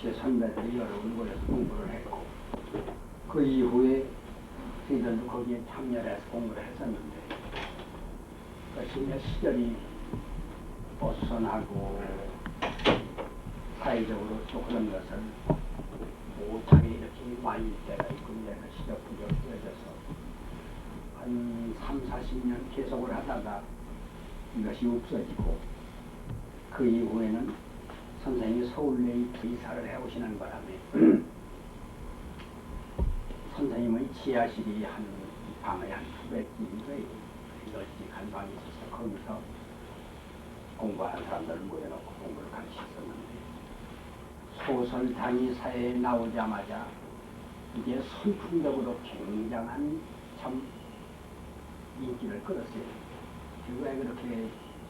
제 선배들이 어려운 곳에서 공부를 했고 그 이후에 저희들도 거기에 참여를 해서 공부를 했었는데 진짜 시절이 어수선하고 사회적으로 또 그런 것을 못하게 이렇게 말릴 때가 있고 내가 시적부적 되어져서 한 30-40년 계속을 하다가 이것이 없어지고 그 이후에는 선생님이 서울에 이사를 해오시는 바람에 선생님의 지하실이 한 방에 한 900개인데 널찍한 방이 있어서 거기서 공부하는 사람들을 모여놓고 공부를 같이 했었는데 소설단위 사회에 나오자마자 이게 선풍적으로 굉장한 참 인기를 끌었어요. 왜 그렇게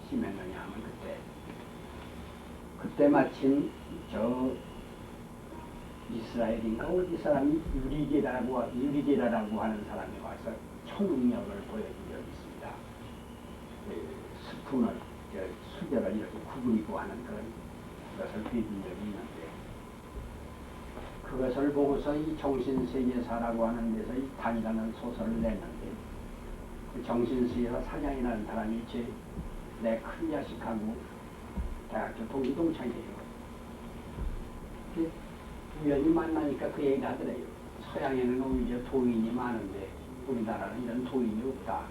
심했느냐 하면 그때 마침 저 이스라엘인가 어디 사람이 유리게라라고 하는 사람이 와서 초능력을 보여준 적이 있습니다. 스푼을 수저를 이렇게 구부리고 하는 그런 것을 보여준 적이 있는데 그것을 보고서 이 정신세계사라고 하는 데서 이 단이라는 소설을 냈는데 그 정신세계사 사장이라는 사람이 내 큰 자식하고 대학교 동기동창이에요. 우연히 만나니까 그 얘기를 하더래요. 서양에는 오히려 도인이 많은데 우리나라는 이런 도인이 없다.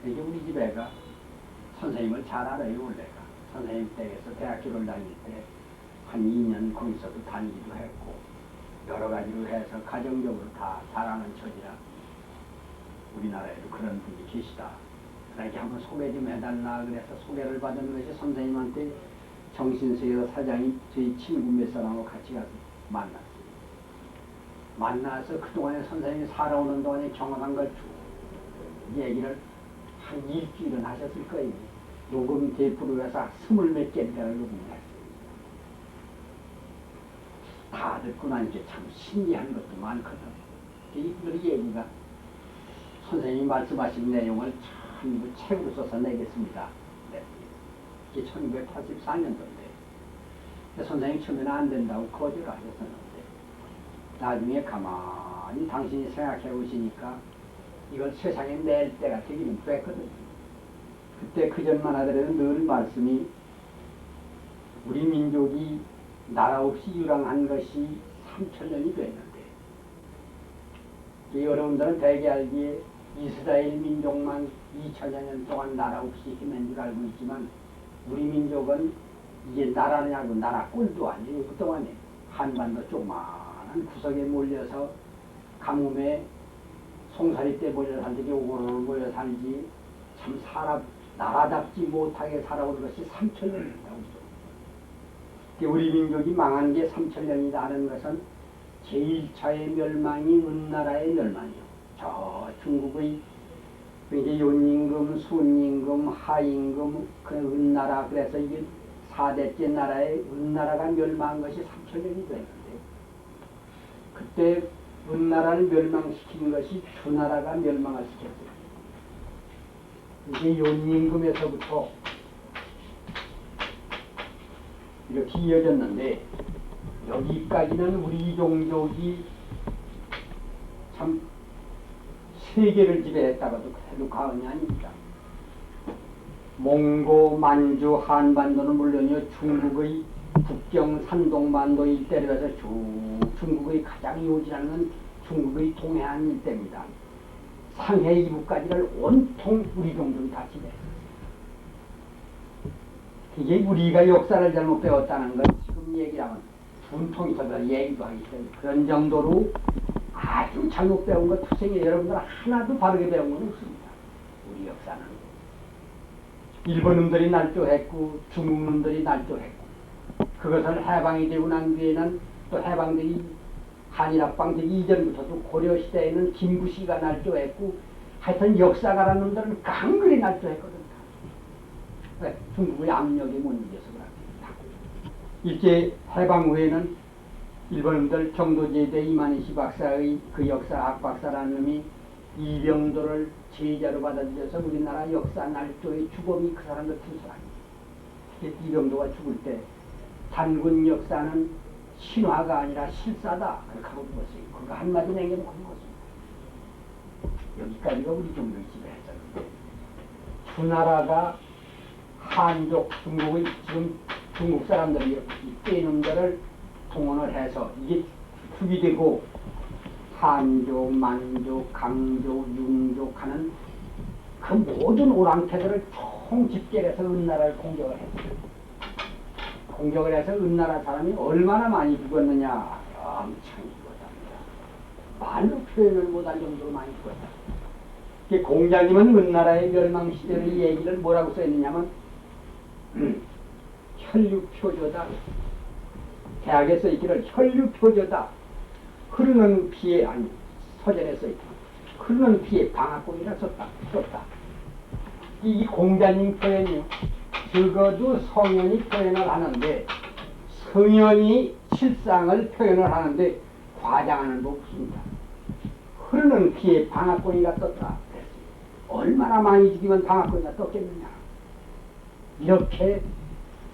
그러니까 우리 집 애가 선생님을 잘 알아요. 원래가 선생님 댁에서 대학교를 다닐 때 한 2년 거기서도 다니기도 했고 여러 가지로 해서 가정적으로 다 잘하는 처지라 우리나라에도 그런 분이 계시다. 그러니까 한번 소개 좀 해달라 그래서 소개를 받은 것이 선생님한테 정신세계사 사장이 저희 친구 몇 사람하고 같이 가서 만났어요. 만나서 그동안에 선생님이 살아오는 동안에 경험한 걸 쭉 얘기를 한 일주일은 하셨을 거예요. 녹음 테이프로 해서 20몇 개를 녹음했어요. 다 듣고 나니까 참 신기한 것도 많거든. 그 얘기가 선생님이 말씀하신 내용을 전부 책으로 써서 내겠습니다. 네. 이게 1984년도인데 선생님이 처음에는 안 된다고 거절을 하셨었는데 나중에 가만히 당신이 생각해 보시니까 이걸 세상에 낼 때가 되기는 됐거든요. 그때 그전만 하더라도 늘 말씀이 우리 민족이 나라 없이 유랑한 것이 3000년이 됐는데 여러분들은 대개 알기에 이스라엘 민족만 2000여 년 동안 나라 없이 힘낸 줄 알고 있지만 우리 민족은 이게 나라냐고 나라 꼴도 아니에요. 그동안에 한반도 조그마한 구석에 몰려서 가뭄에 송사리 때 몰려 살지 오고로 몰려 살지 참 나라답지 못하게 살아온 것이 3000년이라고 우리 민족이 망한 게 3000년이라는 것은 제1차의 멸망이 은나라의 멸망이요. 저 중국의 이제 윤임금, 순임금, 하임금, 그 은나라 그래서 이게 4대째 나라의 은나라가 멸망한 것이 3000년이 됐는데 그때 은나라를 멸망시킨 것이 주나라가 멸망을 시켰어요. 이게 윤임금에서부터 이렇게 이어졌는데 여기까지는 우리 종족이 참 세계를 지배했다가도 해도 과언이 아닙니다. 몽고, 만주, 한반도는 물론이요 중국의 북경, 산동반도 일대를 해서 쭉 중국의 가장 요지라는 건 중국의 동해안 일대입니다. 상해 이북까지를 온통 우리 종족이 다 지배했어요. 이게 우리가 역사를 잘못 배웠다는 건 지금 얘기하면 분통이 터져 얘기도 하기 때문에 그런 정도로 아주 잘못 배운 것 투생에 여러분들 하나도 바르게 배운 건 없습니다. 우리 역사는 일본 놈들이 날조했고 중국 놈들이 날조했고 그것을 해방이 되고 난 뒤에는 또 해방되기 한일합방 되기 이전부터도 고려시대에는 김구시가 날조했고 하여튼 역사가라는 놈들은 강근히 날조했거든. 왜? 중국의 압력에 못 이겨서 그렇습니다. 일제 해방 후에는 일본인들 경도제대 이만희씨 박사의 그 역사학 박사라는 놈이 이병도를 제자로 받아들여서 우리나라 역사 날조의 주범이 그 사람들 두 사람이에요. 이병도가 죽을 때 단군 역사는 신화가 아니라 실사다. 그렇게 하고 죽었어요. 그거 한마디 남겨놓고 죽었습니다. 여기까지가 우리 종교의 지배했었는데 주나라가 한족 중국의 지금 중국 사람들이 이놈들을 동원을 해서 이게 투기되고 한족, 만족, 강족, 융족 하는 그 모든 오랑캐들을 총집결해서 은나라를 공격을 했어요. 공격을 해서 은나라 사람이 얼마나 많이 죽었느냐. 엄청 죽었답니다. 말로 표현을 못할 정도로 많이 죽었다. 공자님은 은나라의 멸망 시대의 얘기를 뭐라고 써있느냐면 혈류표조다. 대학에 써있기를 혈류표조다. 흐르는 피에 아니 서전에 써있다. 흐르는 피에 방앗공이라 썼다. 이 공자님 표현이요. 적어도 성현이 표현을 하는데 성현이 실상을 표현을 하는데 과장하는 거 없습니다. 흐르는 피에 방앗공이가 떴다. 얼마나 많이 죽이면 방앗공이가 떴겠느냐. 이렇게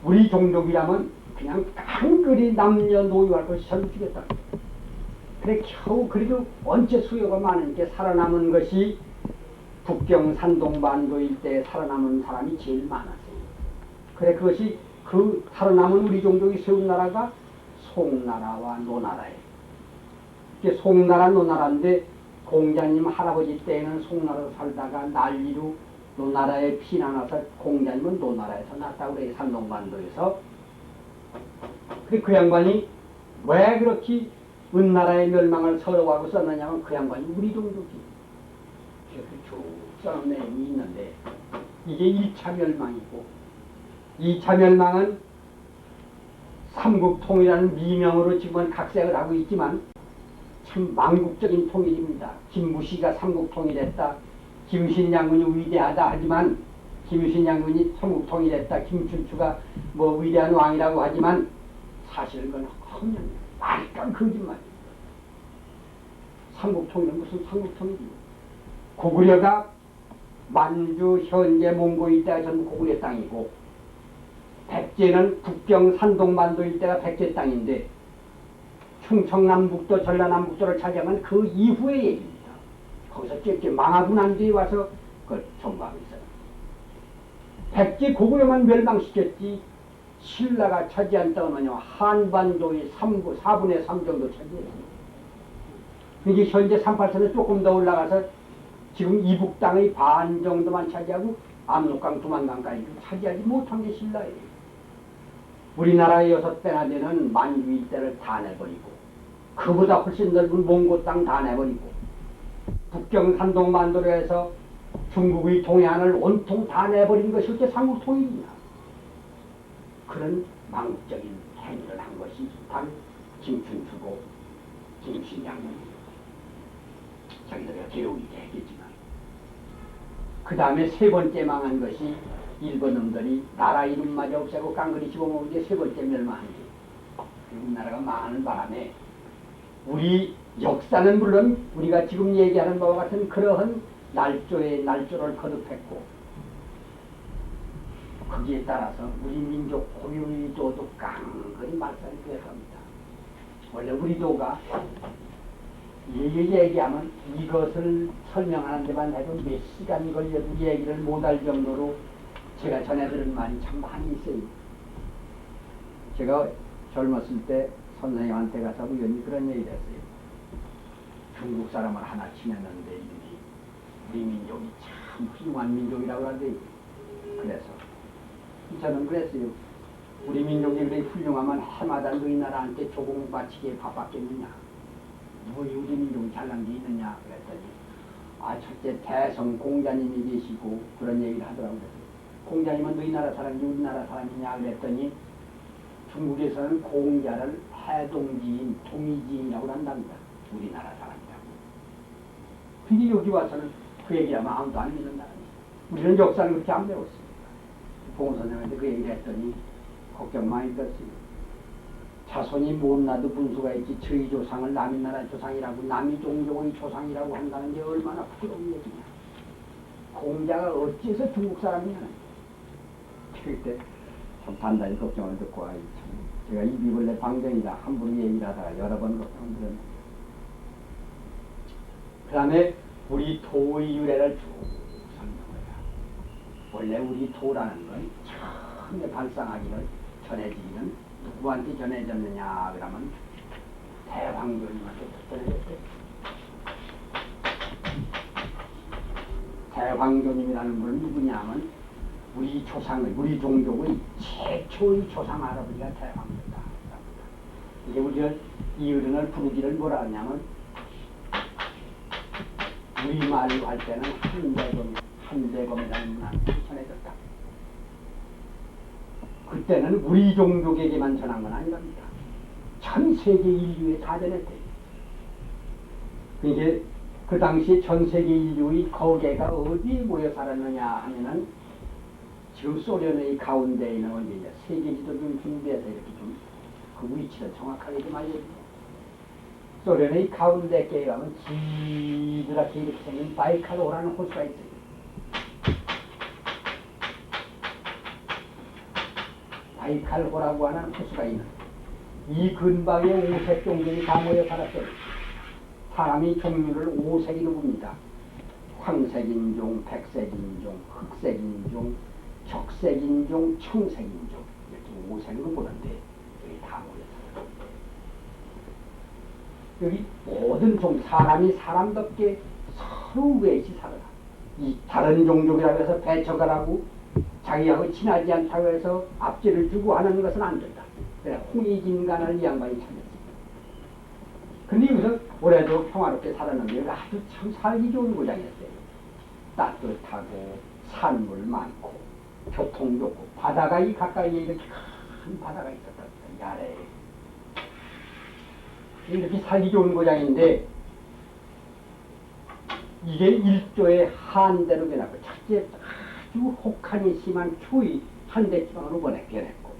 우리 종족이라면 그냥 한글이 남녀노유할 것이 전부 죽였다. 그래 겨우 그래도 원체 수요가 많으니까 살아남은 것이 북경 산동반도 일대에 살아남은 사람이 제일 많았어요. 그래 그것이 그 살아남은 우리 종족이 세운 나라가 송나라와 노나라예요. 이게 송나라 노나라인데 공자님 할아버지 때에는 송나라로 살다가 난리로 노나라에 피난와서 공자님은 노나라에서 났다고 그래 산동반도에서. 그래 그 양반이 왜 그렇게 은나라의 멸망을 서러워하고 썼느냐면 그 양반이 우리 종족이 쭉 써놓은 내용이 있는데 이게 1차 멸망이고 2차 멸망은 삼국통이라는 미명으로 지금은 각색을 하고 있지만 참 망국적인 통일입니다. 김무시가 삼국통일했다. 김신양군이 위대하다 하지만 김신양군이 삼국통일했다. 김춘추가 뭐 위대한 왕이라고 하지만 사실은 그건 헛면 말깐 거짓말이에요. 삼국통일은 무슨 삼국통일이에요. 고구려가 만주, 현재, 몽고 일대가 전부 고구려 땅이고 백제는 북경, 산동반도 일대가 백제 땅인데 충청남북도, 전라남북도를 차지하면 그 이후의 얘기입니다. 거기서 쬐 망하고 난 뒤에 와서 그걸 정부하고 있어요. 백제 고구려만 멸망시켰지 신라가 차지한 땅은요 한반도의 4분의 3 정도 차지했어요. 이게 현재 38선은 조금 더 올라가서 지금 이북 땅의 반 정도만 차지하고 압록강, 두만강까지 차지하지 못한 게 신라예요. 우리나라의 6배나 되는 만주 일대를 다 내버리고 그보다 훨씬 넓은 몽고 땅 다 내버리고 북경 산동반도로 해서 중국의 동해안을 온통 다 내버린 것이 어째 삼국통일이냐. 그런 망국적인 행위를 한 것이 바로 김춘추고 김신양군입니다. 자기들이 괴로우니까 했겠지만 그 다음에 세 번째 망한 것이 일본 놈들이 나라 이름마저 없애고 깡그리 집어먹은 게 세 번째 멸망한 게 우리나라가 망하는 바람에 우리 역사는 물론 우리가 지금 얘기하는 바와 같은 그러한 날조를 거듭했고 거기에 따라서 우리 민족 고유의 도도 깡그리 말살이 되어갑니다. 원래 우리 도가 얘기하면 이것을 설명하는 데만 해도 몇 시간 걸려도 얘기를 못할 정도로 제가 전해 들은 말이 참 많이 있어요. 제가 젊었을 때 선생님한테 가서 우연히 그런 얘기를 했어요. 중국 사람을 하나 치냈는데 이름이 우리 민족이 참 훌륭한 민족이라고 하는데 그래서 저는 그랬어요. 우리 민족이 그래 훌륭하면 해마다 너희 나라한테 조공 바치기에 바빴겠느냐. 뭐 우리 민족이 잘난 게 있느냐 그랬더니 첫째 대성 공자님이 계시고 그런 얘기를 하더라고요. 공자님은 너희 나라 사람이 우리나라 사람이냐 그랬더니 중국에서는 공자를 해동지인, 동이지인이라고 한답니다. 우리나라 사람이라고. 근데 여기 와서는 그 얘기하면 아무도 안 믿는다는 거예요. 우리는 역사를 그렇게 안 배웠습니다. 봉 선생한테 그 얘기를 했더니 걱정 많이 됐어요. 자손이 못나도 분수가 있지 저희 조상을 남의 나라 조상이라고 남의 종족의 조상이라고 한다는 게 얼마나 부끄러운 얘기냐. 공자가 어째서 중국 사람이냐. 그때 참 단단히 걱정을 듣고 참 제가 입이 원래 방정이라 함부로 얘기를 하다가 여러 번 걱정드렸는데, 그 다음에 우리 토의 유래를 쭉 설명을 해요. 원래 우리 토라는 건 처음에 발상하기를 전해지기는 누구한테 전해졌느냐 그러면 대황교님한테 전해졌대요. 대황교님이라는 분은 누구냐면 우리 조상의, 우리 종족의 최초의 조상 할아버지가 대황교다. 이게 우리가 이 어른을 부르기를 뭐라 하냐면 우리말로 할 때는 한대검이라는 분한테 전해졌다. 그때는 우리 종족에게만 전한 건 아니랍니다. 전 세계 인류에 다 전했대요. 이게 그 당시 전 세계 인류의 거개가 어디에 모여 살았느냐 하면은 지금 소련의 가운데 있는 어디냐 세계지도 좀 준비해서 이렇게 좀 그 위치를 정확하게 좀 알려주고, 소련의 가운데 께 가면 지드랗게 이렇게 생긴 바이칼호라는 호수가 있어요. 바이칼호라고 하는 호수가 있는 이 근방에 5색 종족이 다 모여 살았어요. 사람이 종류를 5색으로 봅니다. 황색인종, 백색인종, 흑색인종, 적색인종, 청색인종 이렇게 5색으로 보는데 여기 다 모여 살아요. 여기 모든 종, 사람이 사람답게 서로 외시 살아라. 이 다른 종족이라고 해서 배척을 하고 자기하고 친하지 않다고 해서 앞지를 주고 하는 것은 안 된다. 그래 홍익인간을 이 양반이 찾았습니다. 근데 여기서 올해도 평화롭게 살았는데 여기가 아주 참 살기 좋은 고장이었어요. 따뜻하고 산물 많고 교통 좋고 바다가 이 가까이에 이렇게 큰 바다가 있었다. 야래 이렇게 살기 좋은 고장인데 이게 일조의 한대로 변하고 첫째 아주 혹한이 심한 추위 한대지방으로 변했고,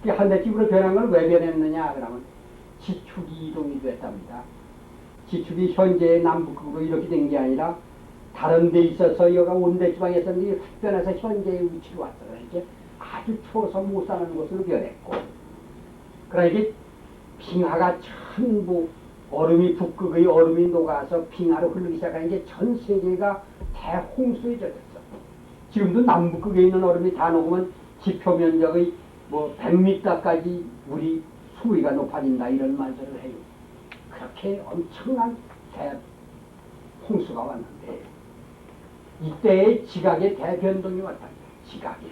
이 한대집으로 변한 걸 왜 변했느냐 그러면 지축이 이동이 됐답니다. 지축이 현재의 남북극으로 이렇게 된 게 아니라 다른 데 있어서 여가 온대지방에 있었는데 변해서 현재의 위치로 왔어요. 이렇게 아주 추워서 못 사는 곳으로 변했고, 그러나 이게 빙하가 전부 얼음이 북극의 얼음이 녹아서 빙하로 흐르기 시작하는 게 전 세계가 대홍수에 젖었어. 지금도 남북극에 있는 얼음이 다 녹으면 지표 면적의 뭐 100m까지 우리 수위가 높아진다 이런 말들을 해요. 그렇게 엄청난 대홍수가 왔는데 이때의 지각의 대변동이 왔다. 지각의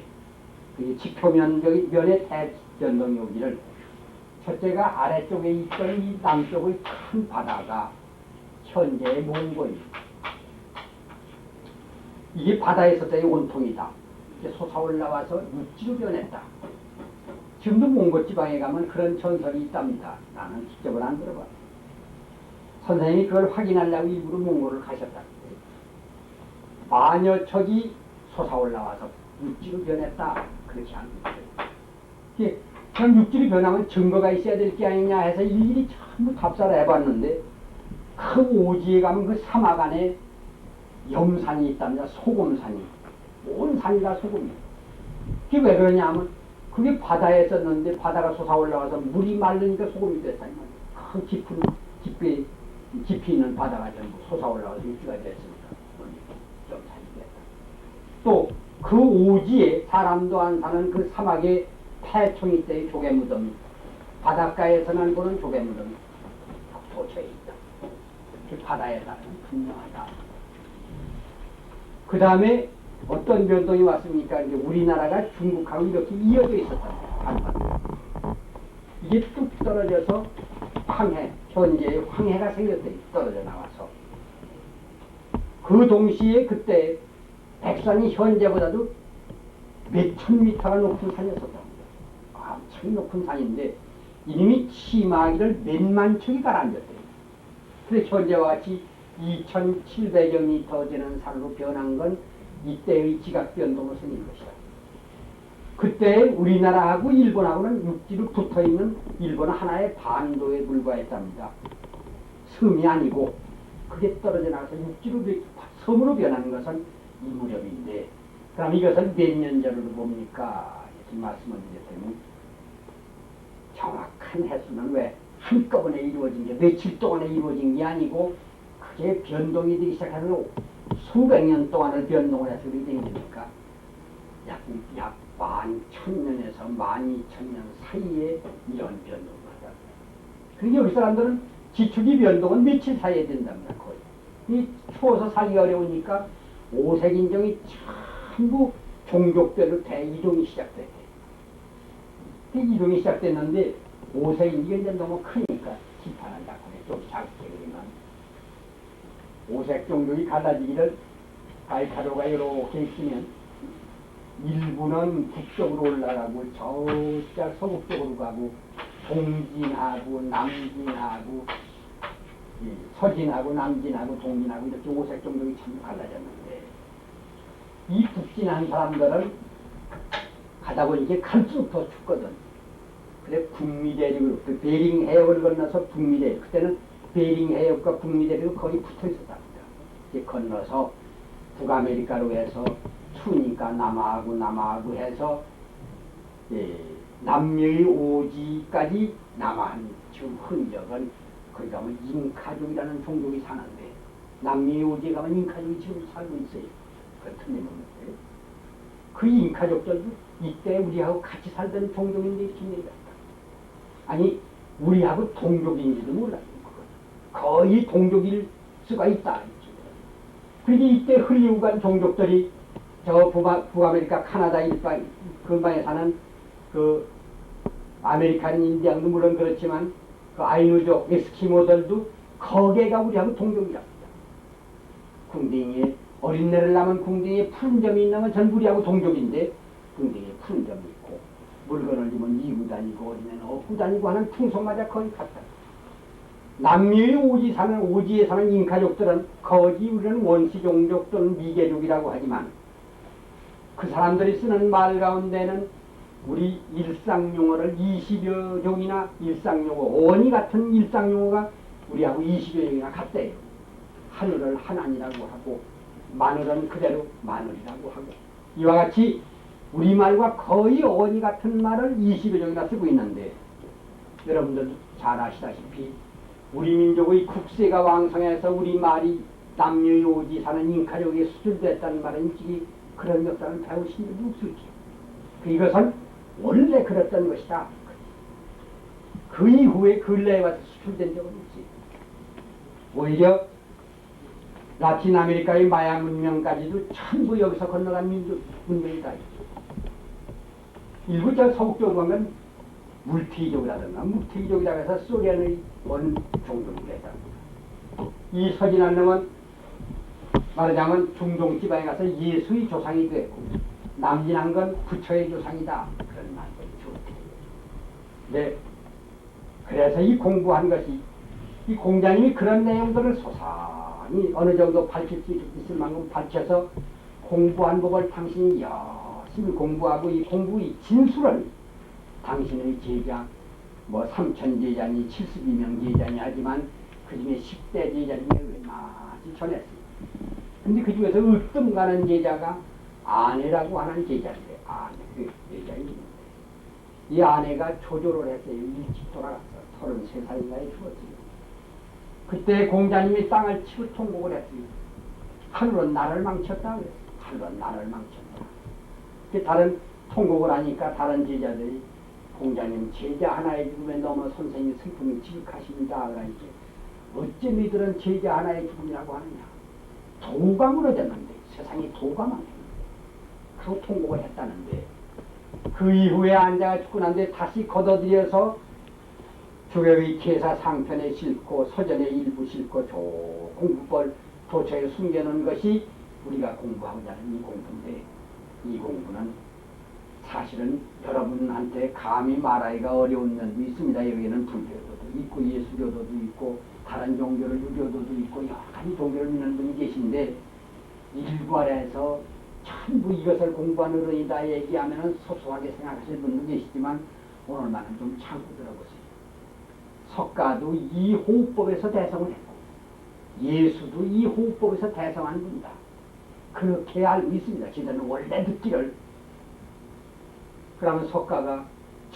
그 지표 면의 대변동이 오기를, 첫째가 아래쪽에 있던 이 남쪽의 큰 바다가 현재의 몽골입니다. 이게 바다에서의 온통이다. 이게 솟아올라와서 육지로 변했다. 지금도 몽골 지방에 가면 그런 전설이 있답니다. 나는 직접은 안 들어봐. 선생님이 그걸 확인하려고 일부러 몽골을 가셨다. 마녀척이 솟아올라와서 육지로 변했다. 그렇게 합니다. 그냥 육지로 변하면 증거가 있어야 될 게 아니냐 해서 일일이 전부 답사를 해봤는데 그 오지에 가면 그 사막 안에 염산이 있답니다. 소금산이. 온 산이 다 소금이에요. 그게 왜 그러냐 하면 그게 바다에 있었는데 바다가 솟아올라와서 물이 마르니까 소금이 됐다. 큰 깊이 있는 바다가 전부 솟아올라와서 육지가 됐습니다. 염산이 됐다. 또 그 오지에 사람도 안 사는 그 사막에 폐총이 때의 조개무덤이, 바닷가에서만 보는 조개무덤이 도처에 있다. 그 바다에 사는 분명하다. 그 다음에 어떤 변동이 왔습니까? 이제 우리나라가 중국하고 이렇게 이어져 있었답니다. 이게 뚝 떨어져서 황해, 현재의 황해가 생겼대요. 떨어져 나와서. 그 동시에 그때 백산이 현재보다도 몇천 미터가 높은 산이었었답니다. 엄청 높은 산인데 이놈이 치마기를 몇만 척이 가라앉았대요. 그래서 현재와 같이 2700여 미터 되는 산으로 변한 건 이때의 지각변동으로 생긴 것이다. 그때 우리나라하고 일본하고는 육지로 붙어있는 일본은 하나의 반도에 불과했답니다. 섬이 아니고 그게 떨어져 나가서 육지로 섬으로 변한 것은 이 무렵인데, 그럼 이것을 몇 년 전으로 봅니까? 이렇게 말씀을 드렸더니 큰 횟수는 왜 한꺼번에 이루어진 게 며칠 동안에 이루어진 게 아니고 그게 변동이 되기 시작하면 수백 년 동안을 변동을 해서 그렇게 된 거니까 약 11,000년에서 12,000년 사이에 이런 변동을 하다. 그러니까 여기 사람들은 지축이 변동은 며칠 사이에 된답니다. 거의. 이 추워서 살기 어려우니까 오색인종이 전부 종족별로 대이동이 시작됐대. 그 이동이 시작됐는데 오색인종이 이제 너무 크니까 기판을 잡고 좀 작게 그리면 오색 종족이 갈라지기를 알카도가 이렇게 있으면 일부는 북쪽으로 올라가고 저쪽 서북쪽으로 가고 동진하고 남진하고 서진하고 남진하고 동진하고 이렇게 오색 종족이 전부 갈라졌는데 이 북진한 사람들은 가다 보니까 갈수록 더 춥거든. 그래 북미 대륙으로 그 베링 해협을 건너서 북미 대륙 그때는 베링 해협과 북미 대륙이 거의 붙어 있었답니다. 이제 건너서 북아메리카로 해서 추우니까 남아하고 해서 남미의 오지까지 남아한 지금 흔적은 거기 가면 잉카족이라는 종족이 사는데 남미의 오지에 가면 잉카족이 지금 살고 있어요. 그 틀림없는데 그 잉카족들도 이때 우리하고 같이 살던 종족인데 이렇게 내려갔다. 아니 우리하고 동족인지도 몰라요. 거의 동족일 수가 있다. 그러니까 이때 흘리고 간 종족들이 저 북아메리카 카나다 근방에 사는 그 아메리칸 인디안도 물론 그렇지만 그 아이누족 에스키모들도 거기가 우리하고 동족이랍니다. 궁둥이에 어린애를 낳으면 궁둥이에 푸른 점이 있는 건 전부 우리하고 동족인데 궁둥이에 푸른 점이 있고 물건을 주면 이고 다니고 어린애는 업고 다니고 하는 풍속마저 거의 같다. 남미의 오지에 사는 잉카족들은 거의 우리는 원시종족 또는 미개족이라고 하지만 그 사람들이 쓰는 말 가운데는 우리 일상용어를 20여 종이나 일상용어, 어원이 같은 일상용어가 우리하고 20여 종이나 같대요. 하늘을 하나니라고 하고 마늘은 그대로 마늘이라고 하고 이와 같이 우리말과 거의 어원이 같은 말을 20여 종이나 쓰고 있는데 여러분들 잘 아시다시피 우리 민족의 국세가 왕성해서 우리 말이 남미의 오지 사는 잉카족에 수출됐다는 말은 일찍이 그런 역사를 배우신 적이 없을지요. 이것은 원래 그랬던 것이다. 그 이후에 근래에 와서 수출된 적은 없지. 오히려 라틴 아메리카의 마야 문명까지도 전부 여기서 건너간 민족 문명이다. 일부 저 서북쪽으로 가면 물티족이라든가 묵티족이라고 해서 소련의 원 종족이 했다. 이 서진한 놈은 말하자면 중동 지방에 가서 예수의 조상이 되고 남진한 건 부처의 조상이다. 그런 말이죠. 네. 그래서 이 공부한 것이 이 공자님이 그런 내용들을 소상히 어느 정도 밝힐 수 있을 만큼 밝혀서 공부한 법을 당신이 열심히 공부하고 이 공부의 진수를 당신의 제자 뭐 3천 제자니 72명 제자니 하지만 그 중에 10대 제자 중에 웬만하지 전했습니다. 근데 그 중에서 으뜸 가는 제자가 아내라고 하는 제자인데 아내 그 제자가 있는데 이 아내가 조조를 했어요. 일찍 돌아갔어. 33살인가에 죽었어요. 그때 공자님이 땅을 치고 통곡을 했어요. 하늘은 나를 망쳤다 그랬어요. 하늘은 나를 망쳤다. 다른 통곡을 하니까 다른 제자들이 공자님 제자 하나의 죽음에 너무 선생님 슬픔이 지극하십니다. 그러니까 어쩜 이들은 제자 하나의 죽음이라고 하느냐. 도감으로 됐는데 세상이 도감하네. 그리고 통곡을 했다는데 그 이후에 앉아가 죽고 난데 다시 걷어들여서 주객의 계사 상편에 싣고 서전에 일부 싣고 공부벌 도처에 숨겨놓은 것이 우리가 공부하고자 하는 이 공부인데 이 공부는 사실은 여러분한테 감히 말하기가 어려운 면도 있습니다. 여기에는 불교도도 있고 예수교도도 있고 다른 종교를 유교도도 있고 여러 가지 종교를 믿는 분이 계신데 일괄해서 전부 이것을 공부하는 어른이다 얘기하면 소소하게 생각하실 분도 계시지만 오늘만은 좀 참고 들어보세요. 석가도 이 호흡법에서 대성을 했고 예수도 이 호흡법에서 대성한 분이다. 그렇게 알고 있습니다. 지들은 원래 듣기를. 그러면 석가가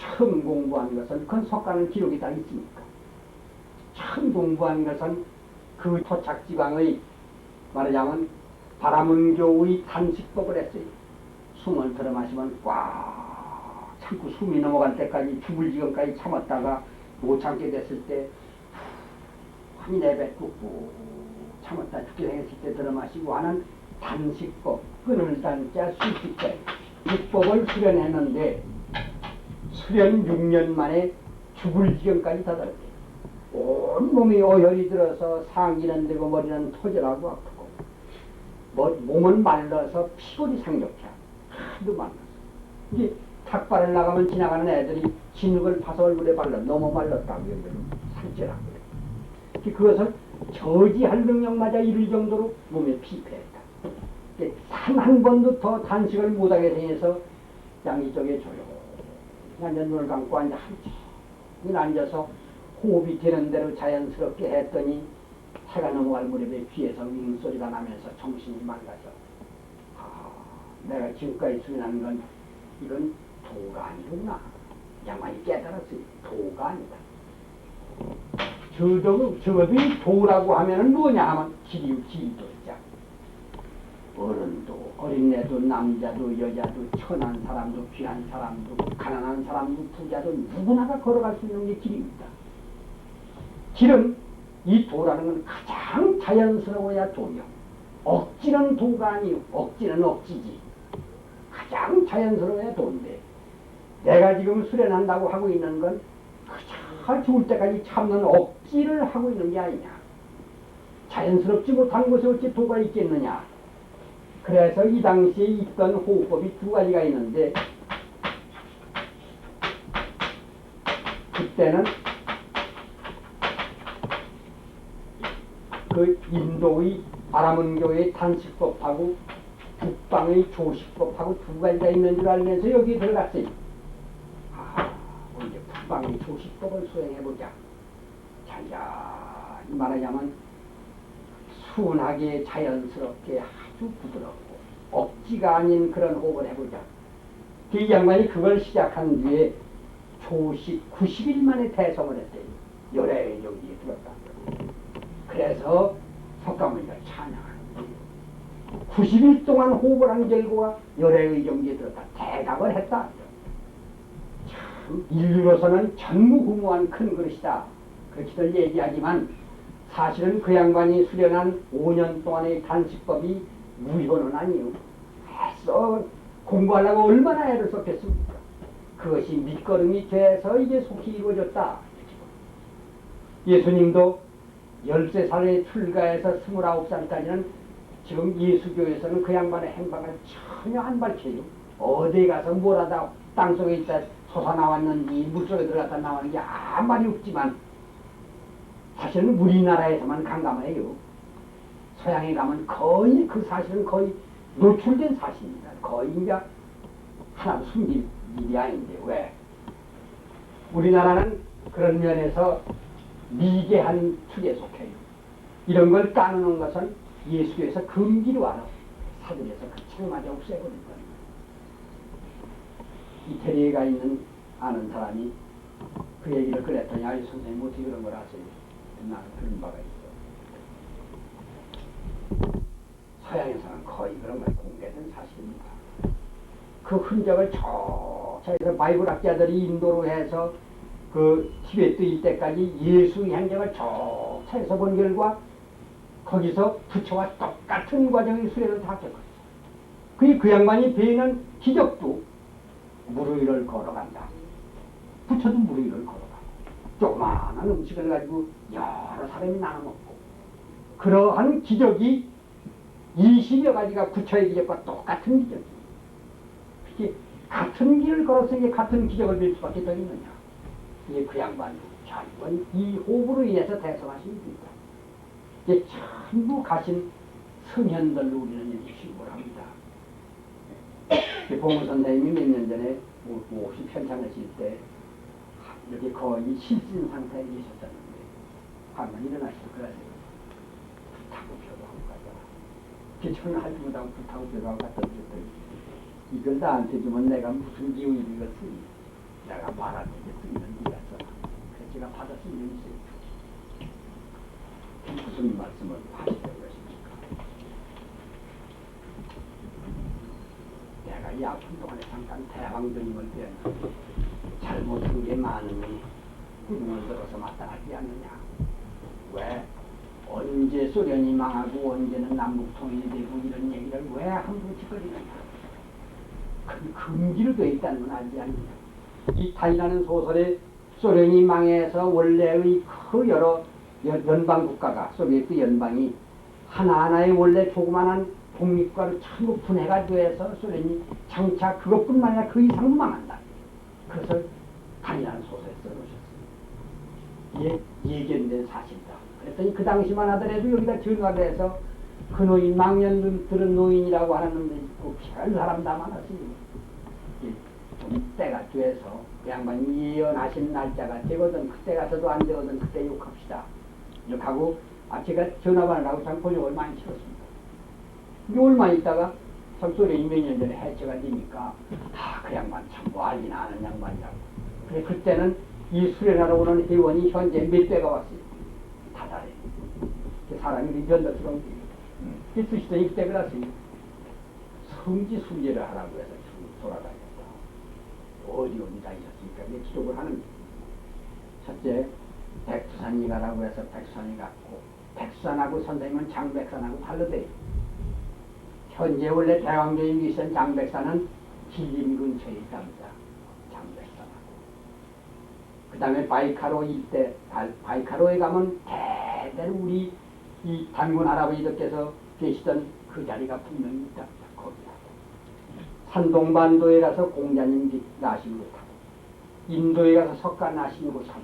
처음 공부한 것은 그건 석가는 기록이 다 있으니까. 처음 공부한 것은 그 토착지방의 말하자면 바라문교의 단식법을 했어요. 숨을 들어 마시면 꽉 참고 숨이 넘어갈 때까지 죽을 지경까지 참았다가 못 참게 됐을 때 한이 내뱉고 참았다 죽게 생겼을 때 들어 마시고 하는 단식법, 끈을 단자 수식자 이법을 수련했는데 수련 6년 만에 죽을 지경까지 다다랐대요. 온 몸이 오열이 들어서 상기는 되고 머리는 토절하고 아프고 몸은 말라서 피골이 상력해. 하도 말랐어. 이게 닭발을 나가면 지나가는 애들이 진흙을 파서 얼굴에 발라 너무 말랐다고 살찌라고 그래. 그것을 저지할 능력마저 이를 정도로 몸에 피폐했다. 단 한 번도 더 단식을 못하게 생겨서 양이 쪽에 조용히 앉아 눈을 감고 앉아 한참 앉아서 호흡이 되는 대로 자연스럽게 했더니 해가 넘어갈 무렵에 귀에서 윙소리가 나면서 정신이 맑아져. 내가 지금까지 수련한 건 이건 도가 아니구나. 양반이 깨달았어요. 도가 아니다. 적어도 이 도라고 하면은 뭐냐 하면 지리도자. 어른도 어린애도 남자도 여자도 천한 사람도 귀한 사람도 가난한 사람도 부자도 누구나가 걸어갈 수 있는 게 길입니다. 길은 이 도라는 건 가장 자연스러워야 도요. 억지는 도가 아니요. 억지는 억지지. 가장 자연스러워야 도인데 내가 지금 수련한다고 하고 있는 건 그저 죽을 때까지 참는 억지를 하고 있는 게 아니냐. 자연스럽지 못한 곳에 어찌 도가 있겠느냐. 그래서 이 당시에 있던 호흡법이 두 가지가 있는데 그때는 그 인도의 바라문교의 단식법하고 북방의 조식법하고 두 가지가 있는 줄 알면서 여기 들어갔어요. 이제 북방의 조식법을 수행해보자. 잔잔히 말하자면 순하게 자연스럽게 아주 부드럽고 억지가 아닌 그런 호흡을 해보자. 이 양반이 그걸 시작한 뒤에 조식 90일 만에 대성을 했대요. 열애의 여기에 들었다. 그래서 석가모니가 찬양하는 거예요. 90일 동안 호흡을 한 결과가 열애의 경지에 들었다. 대답을 했다. 참 인류로서는 전무후무한 큰 그릇이다. 그렇게들 얘기하지만 사실은 그 양반이 수련한 5년 동안의 단식법이 무효는 아니요. 애써 공부하려고 얼마나 애를 썼겠습니까? 그것이 밑거름이 돼서 이게 속히 이루어졌다. 예수님도 13살에 출가해서 29살까지는 지금 예수교에서는 그 양반의 행방을 전혀 안 밝혀요. 어디 가서 뭘 하다 땅속에 있다 솟아나왔는지 물속에 들어갔다 나오는 게 아무 말이 없지만 사실은 우리나라에서만 강감해요. 서양에 가면 거의 그 사실은 거의 노출된 사실입니다. 거의 이제 하나도 숨길 일이 아닌데 왜? 우리나라는 그런 면에서 미개한 축에 속해요. 이런 걸 까놓는 것은 예수교에서 금기로 알아. 사들여서 그 책마저 없애버린 겁니다. 이태리에 가 있는 아는 사람이 그 얘기를 그랬더니 아이 선생님 어떻게 그런 걸 아세요? 나는 들은 바가 있어. 서양에서는 거의 그런 걸 공개된 사실입니다. 그 흔적을 저에서 바이블 학자들이 인도로 해서 그 티베트 이때까지 예수의 행적을 저차에서 본 결과 거기서 부처와 똑같은 과정의 수련을 다 겪었어. 그 양반이 배는 기적도 무르 위를 걸어간다. 부처도 무르 위를 걸어가고 조그마한 음식을 가지고 여러 사람이 나눠 먹고 그러한 기적이 20여 가지가 부처의 기적과 똑같은 기적이에요. 특히 같은 길을 걸었으니 같은 기적을 뵐 수밖에 더 있느냐. 이게 그 양반 전부 이 호흡으로 인해서 대성하신 분이다. 이게 전부 가신 성현들로 우리는 이렇게 신고를 합니다. 봉우 선생님이 몇 년 전에 몹시 편찮으실 때 이렇게 거의 실신 상태에 계셨었는데 한번 일어나시고 그러세요. 불타고 벼가고 가자. 기천을 하지 못하고 불타고 벼가고 갔다 오셨더니 이걸 나한테 주면 내가 무슨 기운이 되겠으니 내가 말한 얘기 듣는 네가 써라. 그래서 제가 받아 쓴 적이 있어요. 무슨 말씀을 하시려고 하십니까? 내가 이 아픈 동안에 잠깐 대왕드님을 배웠는데 잘못한 게 많으니 구름을 들어서 마땅하지 않느냐. 왜 언제 소련이 망하고 언제는 남북통일이 되고 이런 얘기를 왜 함부로 짓거리느냐. 그 금기로 되어 있다는 건 알지 않느냐. 이 타이라는 소설에 소련이 망해서 원래의 그 여러 연방 국가가 소비에트 연방이 하나하나의 원래 조그만한 독립국가로 전부 분해가 돼서 소련이 장차 그것뿐만 아니라 그 이상도 망한다. 그래서 타이라는 소설에 써놓으셨어요. 예견된 사실이다. 그랬더니 그 당시만 하더라도 여기다 전화를 해서 그 노인 망년 들은 노인이라고 하는 놈들이 있고 별 사람 다 많았어요. 좀 때가 돼서 양반이 예언하신 날짜가 되거든 그때 가서도 안 되거든 그때 욕합시다. 이렇게 하고 제가 전화번호를 하고 참 번역을 많이 치렀습니다. 이게 얼마 있다가 참 소련이 몇 년 전에 해체가 되니까 그 양반 참 뭐 알기나 아는 양반이라고. 그래 그때는 이 수련하러 오는 회원이 현재 몇 배가 왔어요. 다달해. 사람이 전도처럼 쓰시더니 그때 그랬어요. 성지 순례를 하라고 해서 돌아다녔다. 어디 다니셨습니까? 내 기록을 하는 첫째 백두산이 가라고 해서 백두산이 갔고 백두산하고 선생님은 장백산하고 다르대요. 현재 원래 대왕조의 미션 장백산은 길림 근처에 있답니다. 장백산하고 그 다음에 바이카로 일대 바이카로에 가면 대대로 우리 이 단군 할아버지들께서 계시던 그 자리가 분명히 있답니다. 거기다 산동반도에 가서 공자님 나신 곳하고 인도에 가서 석가 나신 곳하고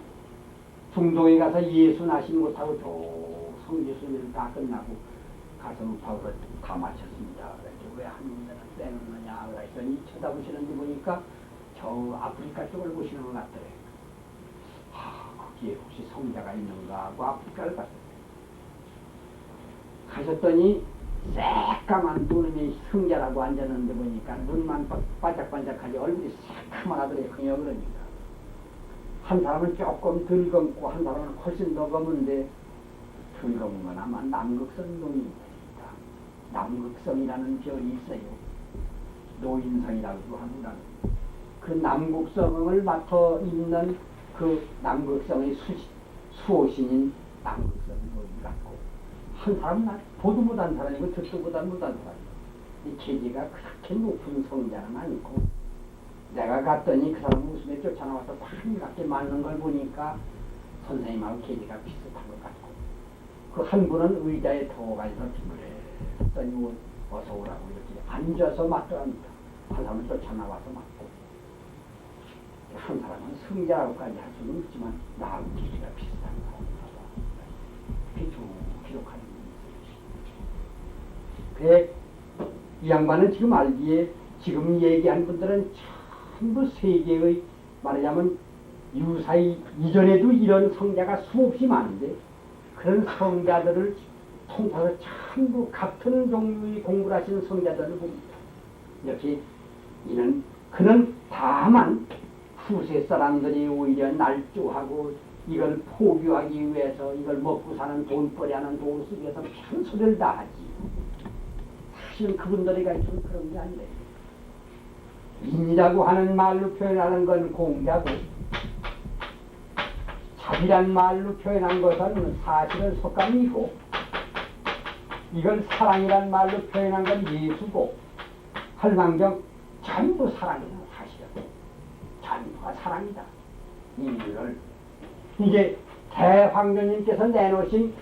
중동에 가서 예수 나신 곳하고 저 성지순례를 다 끝나고 가서 읍하고 다 마쳤습니다. 왜 한국에는 빼놓느냐 그랬더니 쳐다보시는데 보니까 저 아프리카 쪽을 보시는 것 같더래요. 거기에 혹시 성자가 있는가 하고 아프리카를 갔어요. 가셨더니 새까만 눈이 성자라고 앉았는데 보니까 눈만 반짝반짝하지 얼굴이 새까만 하더래요. 그러니까 한 사람은 조금 덜 검고 한 사람은 훨씬 더 검은데 덜 검은 건 아마 남극성 노인입니다. 남극성이라는 별이 있어요. 노인성이라고 합니다. 그 남극성을 맡아 있는 그 남극성의 수호신인 남극성 노인 같고 한 사람은 보도 못한 사람이고 듣도 못한 사람이고 이 계지가 그렇게 높은 성자는 아니고 내가 갔더니 그 사람 웃음에 쫓아나와서 반갑게 맞는 걸 보니까 선생님하고 계지가 비슷한 것 같고 그 한 분은 의자에 더가서 빙그레 어서 오라고 이렇게 앉아서 맞더랍니다. 한 사람은 쫓아나와서 맞고 한 사람은 성자라고까지 할 수는 없지만 나하고 계지가 비슷한 사람이라고 이렇게 쭉 기록하는 그래 이 양반은 지금 알기에 지금 얘기한 분들은 전부 세계의 말하자면 유사히 이전에도 이런 성자가 수없이 많은데 그런 성자들을 통틀어서 전부 같은 종류의 공부를 하시는 성자들을 봅니다. 이렇게 그는 다만 후세 사람들이 오히려 날조하고 이걸 포기하기 위해서 이걸 먹고 사는 돈벌이하는 돈을 쓰기 위해서 편소리를 다 하지. 사실은 그분들이가 좀 그런 게 아니래. 인이라고 하는 말로 표현하는 건 공자고 자비란 말로 표현한 것은 사실은 속감이고 이걸 사랑이란 말로 표현한 건 예수고 할망정 전부 사랑이다. 사실은 전부가 사랑이다. 인류를 이게 대황교님께서 내놓으신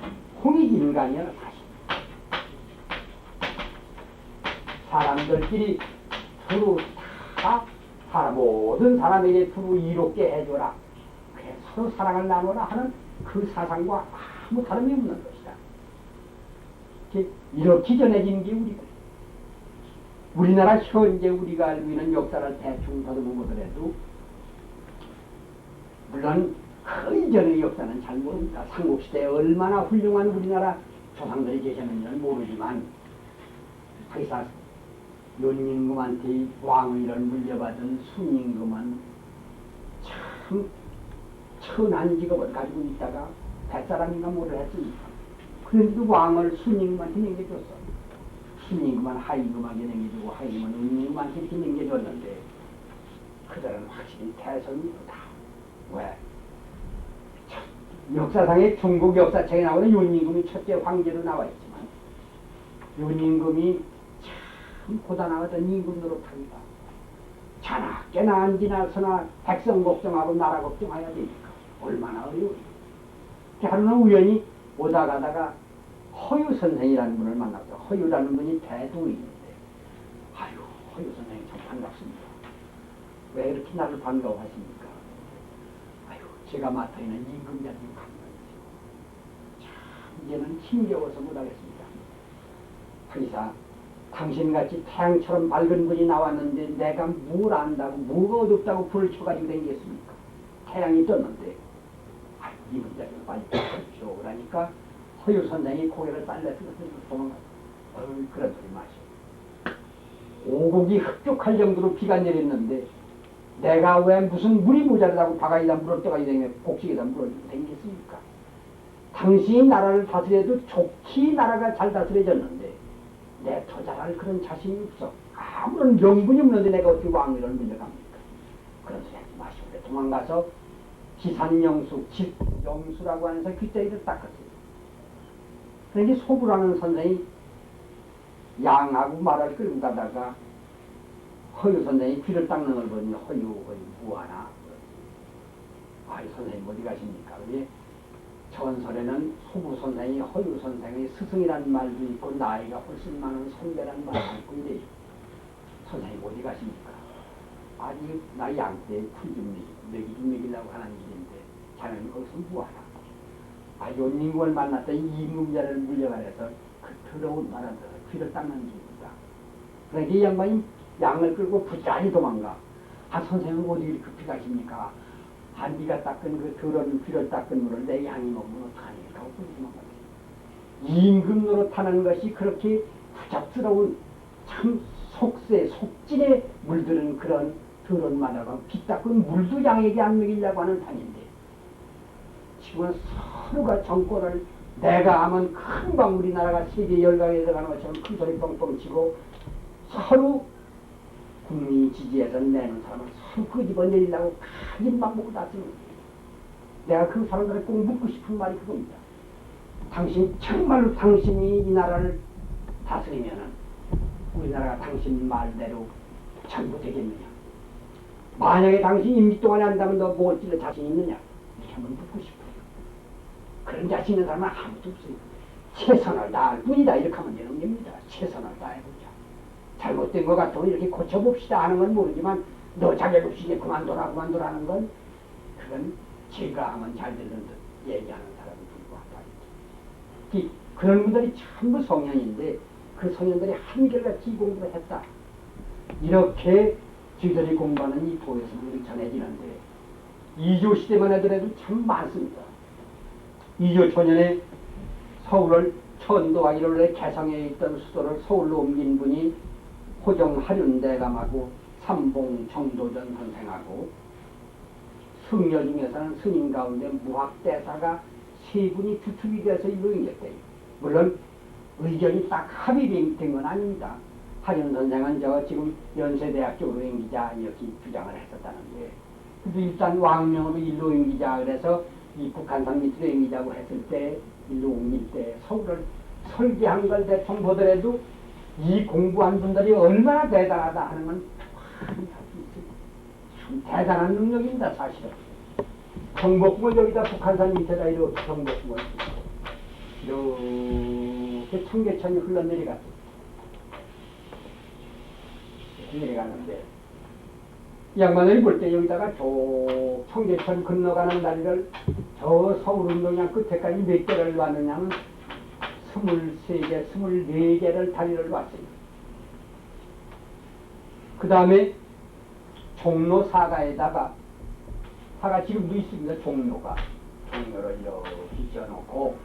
홍익인간이야. 사람들끼리 서로 다 모든 사람에게 서로 이롭게 해줘라. 그래, 서로 사랑을 나누라 하는 그 사상과 아무 다름이 없는 것이다. 이렇게 전해진 게 우리고 우리나라 현재 우리가 알고 있는 역사를 대충 더듬어 보더라도 물론 그 이전의 역사는 잘 모릅니다. 삼국시대에 얼마나 훌륭한 우리나라 조상들이 계셨는지는 모르지만 의사 윤임금한테 왕위를 물려받은 순임금은 참 천한 직업을 가지고 있다가 뱃사람인가 뭐를 했으니까 그런데도 왕을 순임금한테 넘겨줬어. 순임금은 하임금한테 넘겨주고 하임금은 은임금한테 이렇게 넘겨줬는데 그들은 확실히 대선이다. 왜? 역사상에 중국 역사책에 나오는 윤임금이 첫째 황제로 나와 있지만 윤임금이 참 고단하던 임금 노릇합니다. 자나깨나 안지나서나 백성 걱정하고 나라 걱정해야 되니까 얼마나 어려워요. 하루는 우연히 오다 가다가 허유 선생이라는 분을 만났죠. 허유라는 분이 대도인인데 아유 허유 선생님 참 반갑습니다. 왜 이렇게 나를 반가워하십니까? 아유 제가 맡아 있는 임금자님 감사해요. 참 이제는 힘겨워서 못하겠습니다. 하기사 당신같이 태양처럼 밝은 분이 나왔는데 내가 뭘 안다고 뭐가 어둡다고 불을 켜가지고 다니겠습니까? 태양이 떴는데 아유 임금자님 빨리 켜십시오. 그러니까 허유 선생이 고개를 빨래서 도망갔어. 그런 소리 마시오. 오곡이 흡족할 정도로 비가 내렸는데 내가 왜 무슨 물이 모자라다고 바가지에다 물을 떠가지고 다니며 곡식에다 물을 댕겼습니까? 당신이 나라를 다스려도 좋게 나라가 잘 다스려졌는데 내 더 잘할 그런 자신이 없어. 아무런 명분이 없는데 내가 어떻게 왕위를 물려갑니까? 그런 소리 하지 마시오. 도망가서 기산영수, 영수라고 하면서 귓대기를 닦았어요. 그런데 소부라는 선생이 양하고 말을 끌고 가다가 허유 선생이 귀를 닦는 걸 보니 허유 뭐하나? 아이 선생님 어디 가십니까? 그게 전설에는 소부 선생이 허유 선생의 스승이라는 말도 있고 나이가 훨씬 많은 선배라는 말도 있고 이래요. 선생님 어디 가십니까? 아니 나 양떼에 풀좀 먹이 좀 먹이려고 하는 길인데 자네는 거기서 뭐하나? 아 윤임금을 만났더니 임금자를 물려가려서 그 더러운 말한테 귀를 닦는 중이다. 그러니까 이 양반이 양을 끌고 부지런히 도망가. 아 선생님 어디 이렇게 급히 가십니까? 아 네가 닦은 그 더러운 귀를 닦은 물을 내 양이 먹으면 어떡하니? 하고 도망가요. 임금 노릇하는 것이 그렇게 부잡스러운 참 속세 속진에 물드는 그런 더러운 말하고 피 닦은 물도 양에게 안 먹이려고 하는 판인데 지금은 서로가 정권을 내가 하면 금방 우리나라가 세계 열강에 들어가는 것처럼 큰 소리 뻥뻥 치고 서로 국민이 지지해서 내는 사람은 서로 끄집어 내리려고 가진 방법을 다 쓰는 거예요. 내가 그 사람들을 꼭 묻고 싶은 말이 그겁니다. 당신 정말로 당신이 이 나라를 다스리면은 우리나라가 당신 말대로 전부 되겠느냐? 만약에 당신 임기 동안에 한다면 너 뭘 찔러 자신 있느냐? 이렇게 한번 묻고 싶어요. 그런 자신 있는 사람은 아무도 없어요. 최선을 다할 뿐이다. 이렇게 하면 되는 겁니다. 최선을 다해보자. 잘못된 것 같으면 이렇게 고쳐봅시다 하는 건 모르지만 너 자격 없이 이제 그만둬라는 건 그건 제가 하면 잘 되는 듯 얘기하는 사람이 불과하다. 그런 분들이 전부 성현인데 그 성현들이 한결같이 공부를 했다. 이렇게 저희들이 공부하는 이 도에서 우리 전해지는데 이조 시대만 하더라도 참 많습니다. 이조 초년에 서울을 천도하기로 해 개성에 있던 수도를 서울로 옮긴 분이 호정 하륜대감하고 삼봉 정도전 선생하고 승려 중에서는 스님 가운데 무학대사가 세 분이 주축이 돼서 일로 옮겼대요. 물론 의견이 딱 합의된 건 아닙니다. 하륜 선생은 지금 연세대학 쪽으로 옮기자 이렇게 주장을 했었다는데 그래도 일단 왕명으로 일로 옮기자 그래서 이 북한산 밑으로 옮기자고 했을 때 일로 옮길 때 서울을 설계한 걸 대충 보더라도 이 공부한 분들이 얼마나 대단하다 하는 건 참 대단한 능력입니다. 사실은 경복궁을 여기다 북한산 밑에다 이렇게 경복궁을 이렇게 청계천이 흘러내려갔어요. 내려갔는데 이 양반들이 볼 때 여기다가 저 청계천 건너가는 다리를 저 서울운동장 끝에까지 몇 개를 놨느냐면 23개, 24개를 다리를 놨어요. 그 다음에 종로 사가에다가 사가 지금도 있습니다. 종로를 이렇게 지어놓고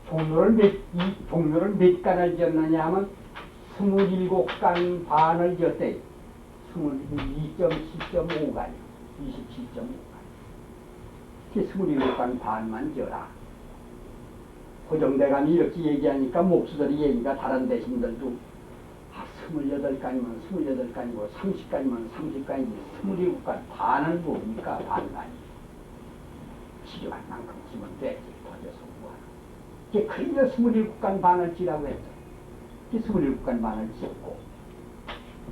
종로를 몇 간을 지었느냐 하면 27간 반을 지었대요. 22.7.5간이요. 27.5간. 27간 반만 지어라. 호정대감이 이렇게 얘기하니까 목수들이 얘기가 다른 대신들도 28간이면 28간이고 30간이면 30간이지 27간 반은 뭡니까? 반간이 필요한 만큼 지면 되지. 더져서 뭐하나. 그래서 27간 반을 지라고 했죠. 27간 반을 지었고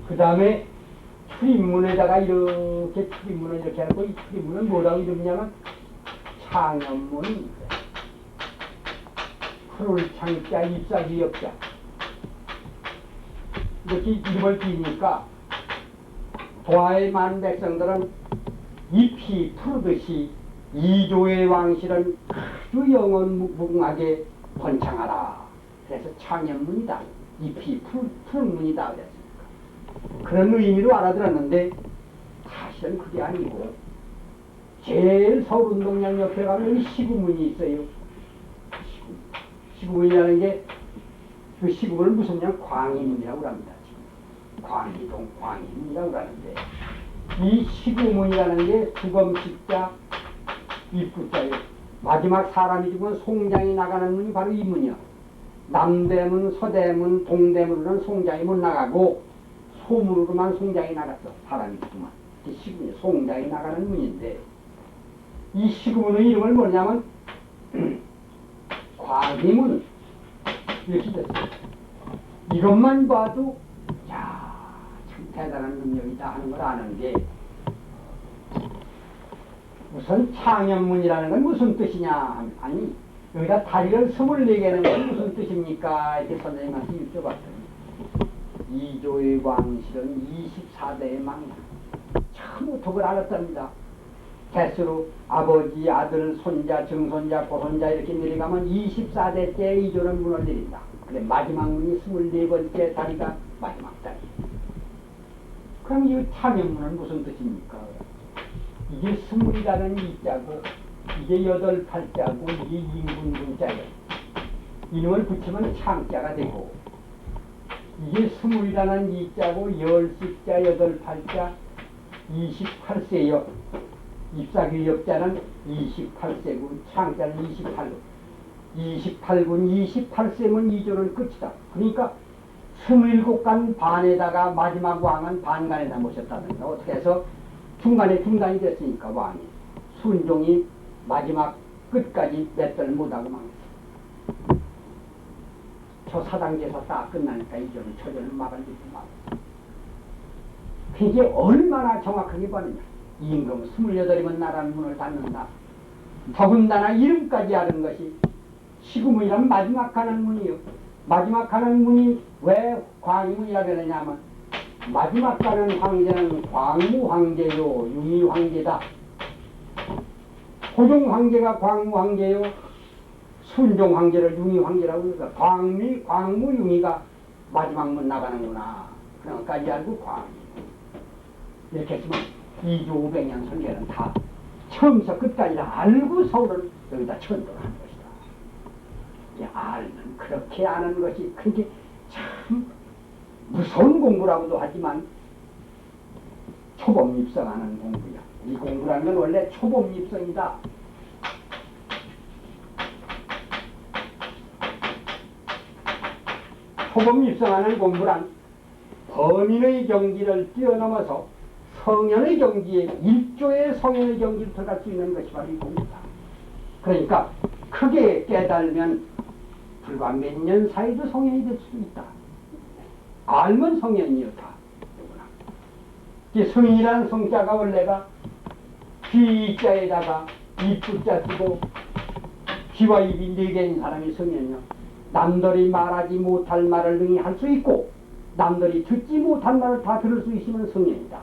그 다음에 출입문에다가 이렇게 출입문을 이렇게 하고 이 출입문은 뭐라고 이러냐면 창현문 풀을 창자 잎사귀 옆자 이렇게 이름을 지으니까 동아의 많은 백성들은 잎이 푸르듯이 이조의 왕실은 아주 영원무궁하게 번창하라. 그래서 창현문이다. 잎이 푸른 문이다. 그랬습니까? 그런 의미로 알아들었는데 사실은 그게 아니고 제일 서울운동장 옆에 가면 시구문이 있어요. 시구문이라는 게 그 시구문을 무슨 냐 광희문이라고 합니다. 광희동 광희문이라고 하는데 이 시구문이라는 게 두검식자 입구자예요. 마지막 사람이 죽으면 송장이 나가는 문이 바로 이 문이요. 남대문, 서대문, 동대문으로는 송장이 못 나가고 소문으로만 송장이 나갔어. 사람이 죽으면. 이 시구문이 송장이 나가는 문인데 이 시구문의 이름을 뭐냐면 광희문 이렇게 됐어요. 이것만 봐도 야, 참 대단한 능력이다 하는 걸 아는 게 우선 창현문이라는 건 무슨 뜻이냐. 아니 여기다 다리를 24개는 건 무슨 뜻입니까? 이렇게 선생님한테 여쭤봤더니 이조의 왕실은 24대의 망이다. 처음부터 그걸 알았답니다. 개수로 아버지, 아들, 손자, 증손자, 고손자 이렇게 내려가면 24대째 이조는 문을 내린다. 그래 마지막 문이 24번째 다리가 마지막 다리. 그럼 이 창현문은 무슨 뜻입니까? 이게 20이라는 이자고 이게 8, 8자고 이게 인군군자예요. 이놈을 붙이면 창자가 되고 이게 20이라는 이자고 10자, 8, 8자 28세요. 잎사귀 옆자는 28세군, 창자는 28군. 28군, 28세면 이조는 끝이다. 그러니까 27간 반에다가 마지막 왕은 반간에다 모셨다는 거. 어떻게 해서 중간에 중단이 됐으니까 왕이. 순종이 마지막 끝까지 맷들 못하고 망했어. 저 사당제사 딱 끝나니까 이조는 처절을 막을 짓도 막았어. 그게 얼마나 정확하게 보느냐. 임금 28이면 나라는 문을 닫는다. 더군다나 이름까지 하는 것이 시구문이란 마지막 가는 문이요. 마지막 가는 문이 왜 광희문이라고 그러냐면 마지막 가는 황제는 광무 황제요, 융희 황제다. 호종 황제가 광무 황제요, 순종 황제를 융희 황제라고 그러니까 광무 융희가 마지막 문 나가는구나. 그런 것까지 알고 광희. 이렇게 했으면 2조 500년 선계는 다 처음부터 끝까지 알고 서울을 여기다 천도를 한 것이다. 알면 그렇게 아는 것이 그게 참 무서운 공부라고도 하지만 초범입성하는 공부야. 이 공부라는 건 원래 초범입성이다. 초범입성하는 공부란 범인의 경지를 뛰어넘어서 성현의 경지에 일조의 성현의 경지를 들어갈 수 있는 것이 바로 이 공부다. 그러니까 크게 깨달으면 불과 몇 년 사이도 성현이 될 수도 있다. 알면 성현이었다. 누구나. 성인이라는 성자가 원래가 귀자에다가 입구자 쓰고 귀와 입이 4개인 사람이 성현이요. 남들이 말하지 못할 말을 능히 할 수 있고 남들이 듣지 못한 말을 다 들을 수 있으면 성현이다.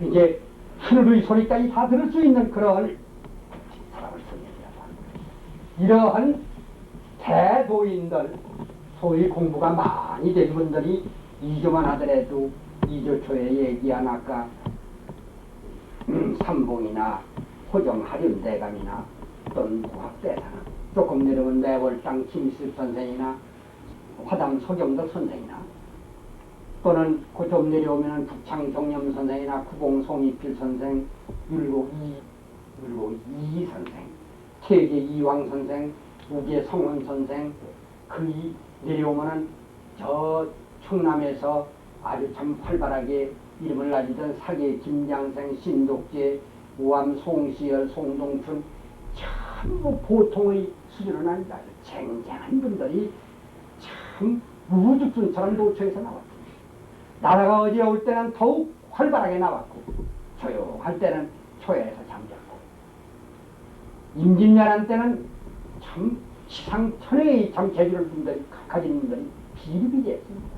이제 하늘의 소리까지 다 들을 수 있는 그런 사람을 성현이라고 하는 거예요. 이러한 대도인들, 소위 공부가 많이 된 분들이 이조만 하더라도 이조초에 얘기한 아까 삼봉이나 호정 하륜대감이나 또는 구학대사나 조금 내려오면 내월당 김습 선생이나 화담 서경덕 선생이나 또는 그 좀 내려오면 북창 경념 선생이나 구봉 송이필 선생, 율곡 그리고 이 선생, 태계 이황 선생, 우계 성원 선생, 그 내려오면은 저 충남에서 아주 참 활발하게 이름을 날리던 사계 김장생, 신독재, 우암 송시열, 송동춘, 참 보통의 수준은 아니다. 쟁쟁한 분들이 참 우죽순처럼 노초에서 나왔습니다. 나라가 어지러울 때는 더욱 활발하게 나왔고 조용할 때는 초야에서 잠잤고 임진왜란 때는 참 시상천외의 참 재주를 가진 분들이 비리비리했습니다.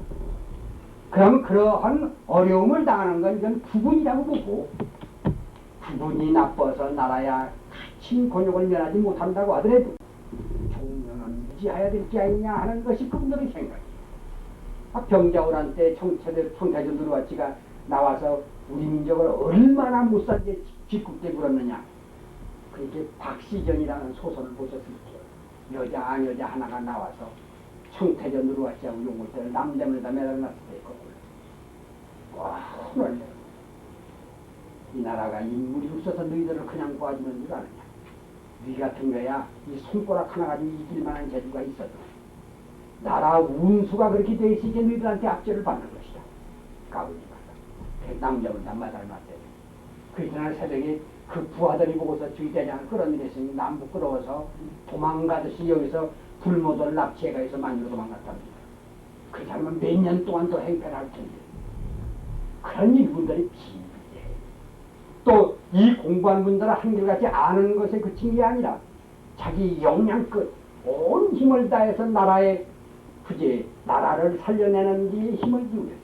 그럼 그러한 어려움을 당하는 건 이건 부군이라고 보고 부군이 나빠서 나라야 갇힌 곤욕을 면하지 못한다고 하더라도 종명은 유지해야 될 게 아니냐 하는 것이 그분들의 생각이에요. 병자호란 때 청태전 누르와치가 나와서 우리 민족을 얼마나 못살게 짓궂게 굴었느냐. 그렇게 박시전이라는 소설을 보셨을 때 여자 안 여자 하나가 나와서 청태전 누르와치하고 용을 때를 남대문에다 매달아놨을 때 와, 오늘 이 나라가 인물이 없어서 너희들을 그냥 봐주는 줄 아느냐. 네 같은 거야 이 손가락 하나 가지고 이길 만한 재주가 있어도 나라 운수가 그렇게 돼 있으니까 너희들한테 압제를 받는 것이다. 가보니까 남자분 다 마달맞대요. 그날 새벽에 그 부하들이 보고서 주의대장을 끌어내렸으니 남북 끌어와서 도망가듯이 여기서 불모들 납치해가서 만주로 도망갔답니다. 그 사람은 몇 년 동안 더 행패를 할 텐데 그런 일분들이 비밀이에요. 또 이 공부한 분들은 한결같이 아는 것에 그친 게 아니라 자기 역량껏 온 힘을 다해서 나라의 부재, 나라를 살려내는 데 힘을 기울였어요.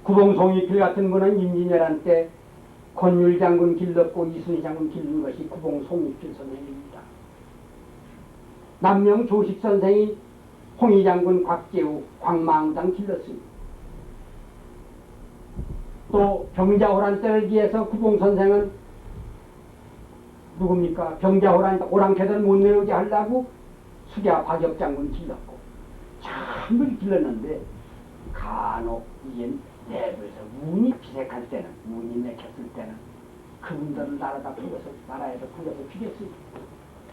구봉송이필 같은 분은 임진왜란 때 권율 장군 길렀고 이순희 장군 길른 것이 구봉송이필 선생입니다. 남명 조식 선생이 홍희 장군 곽재우, 광망당 길렀습니다. 또 병자호란 때를 위해서 구봉 선생은 누굽니까? 병자호란 오랑캐들 못 내려오게 하려고 수야 박엽 장군 길렀고 참을 길렀는데 간혹 이게 내부에서 운이 비색할 때는 운이 맥혔을 때는 그분들은 나라에서 풀려서 죽였습니다.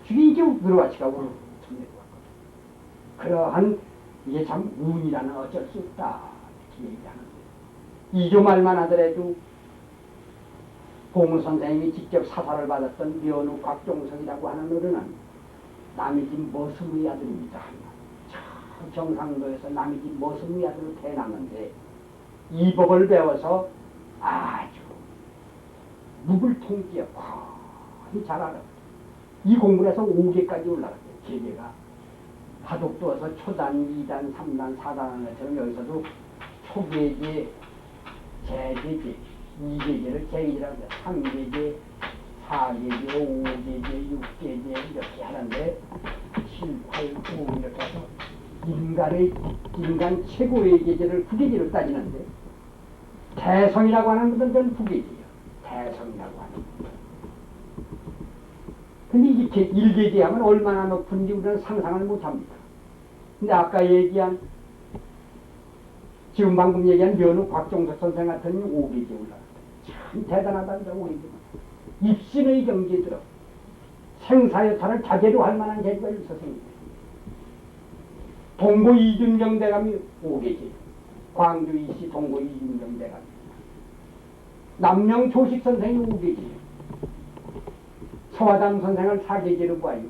죽인 게 누르와치가 우르르 내려왔거든. 그러한 이게 참 운이라는 어쩔 수 없다 이렇게 얘기하는데 이조 말만 하더라도 봉우 선생님이 직접 사사를 받았던 면우 곽종석이라고 하는 어른은 남의 집 머슴의 아들입니다. 참 경상도에서 남의 집 머슴의 아들로 태어났는데 이 법을 배워서 아주 무불통기에 거의 잘 알아. 이 공부를 해서 5계까지 올라갔대요. 계계가 바둑 두어서 초단, 2단, 3단, 4단 하는 것처럼 여기서도 초계제, 제계제, 2계제를 제계제라고 해요. 3계제, 4계제, 5계제, 6계제 이렇게 하는데 7, 8, 9 이렇게 해서 인간 최고의 계제를 9계제로 따지는데 대성이라고 하는 것은 9계제예요. 대성이라고 하는 것. 근데 이렇게 1계제 하면 얼마나 높은지 우리는 상상을 못합니다. 근데 아까 얘기한 지금 방금 얘기한 면우 곽종석 선생 같은 5계제 올라갔다. 참 대단하답니다. 5계제. 입신의 경지에 들어 생사여탈을 자제로 할 만한 재주가 있어 생깁니다. 동고 이준경 대감이 5계제. 광주 이시 동고 이준경 대감. 남명 조식 선생이 5계제. 서화담 선생을 4계제로 봐요.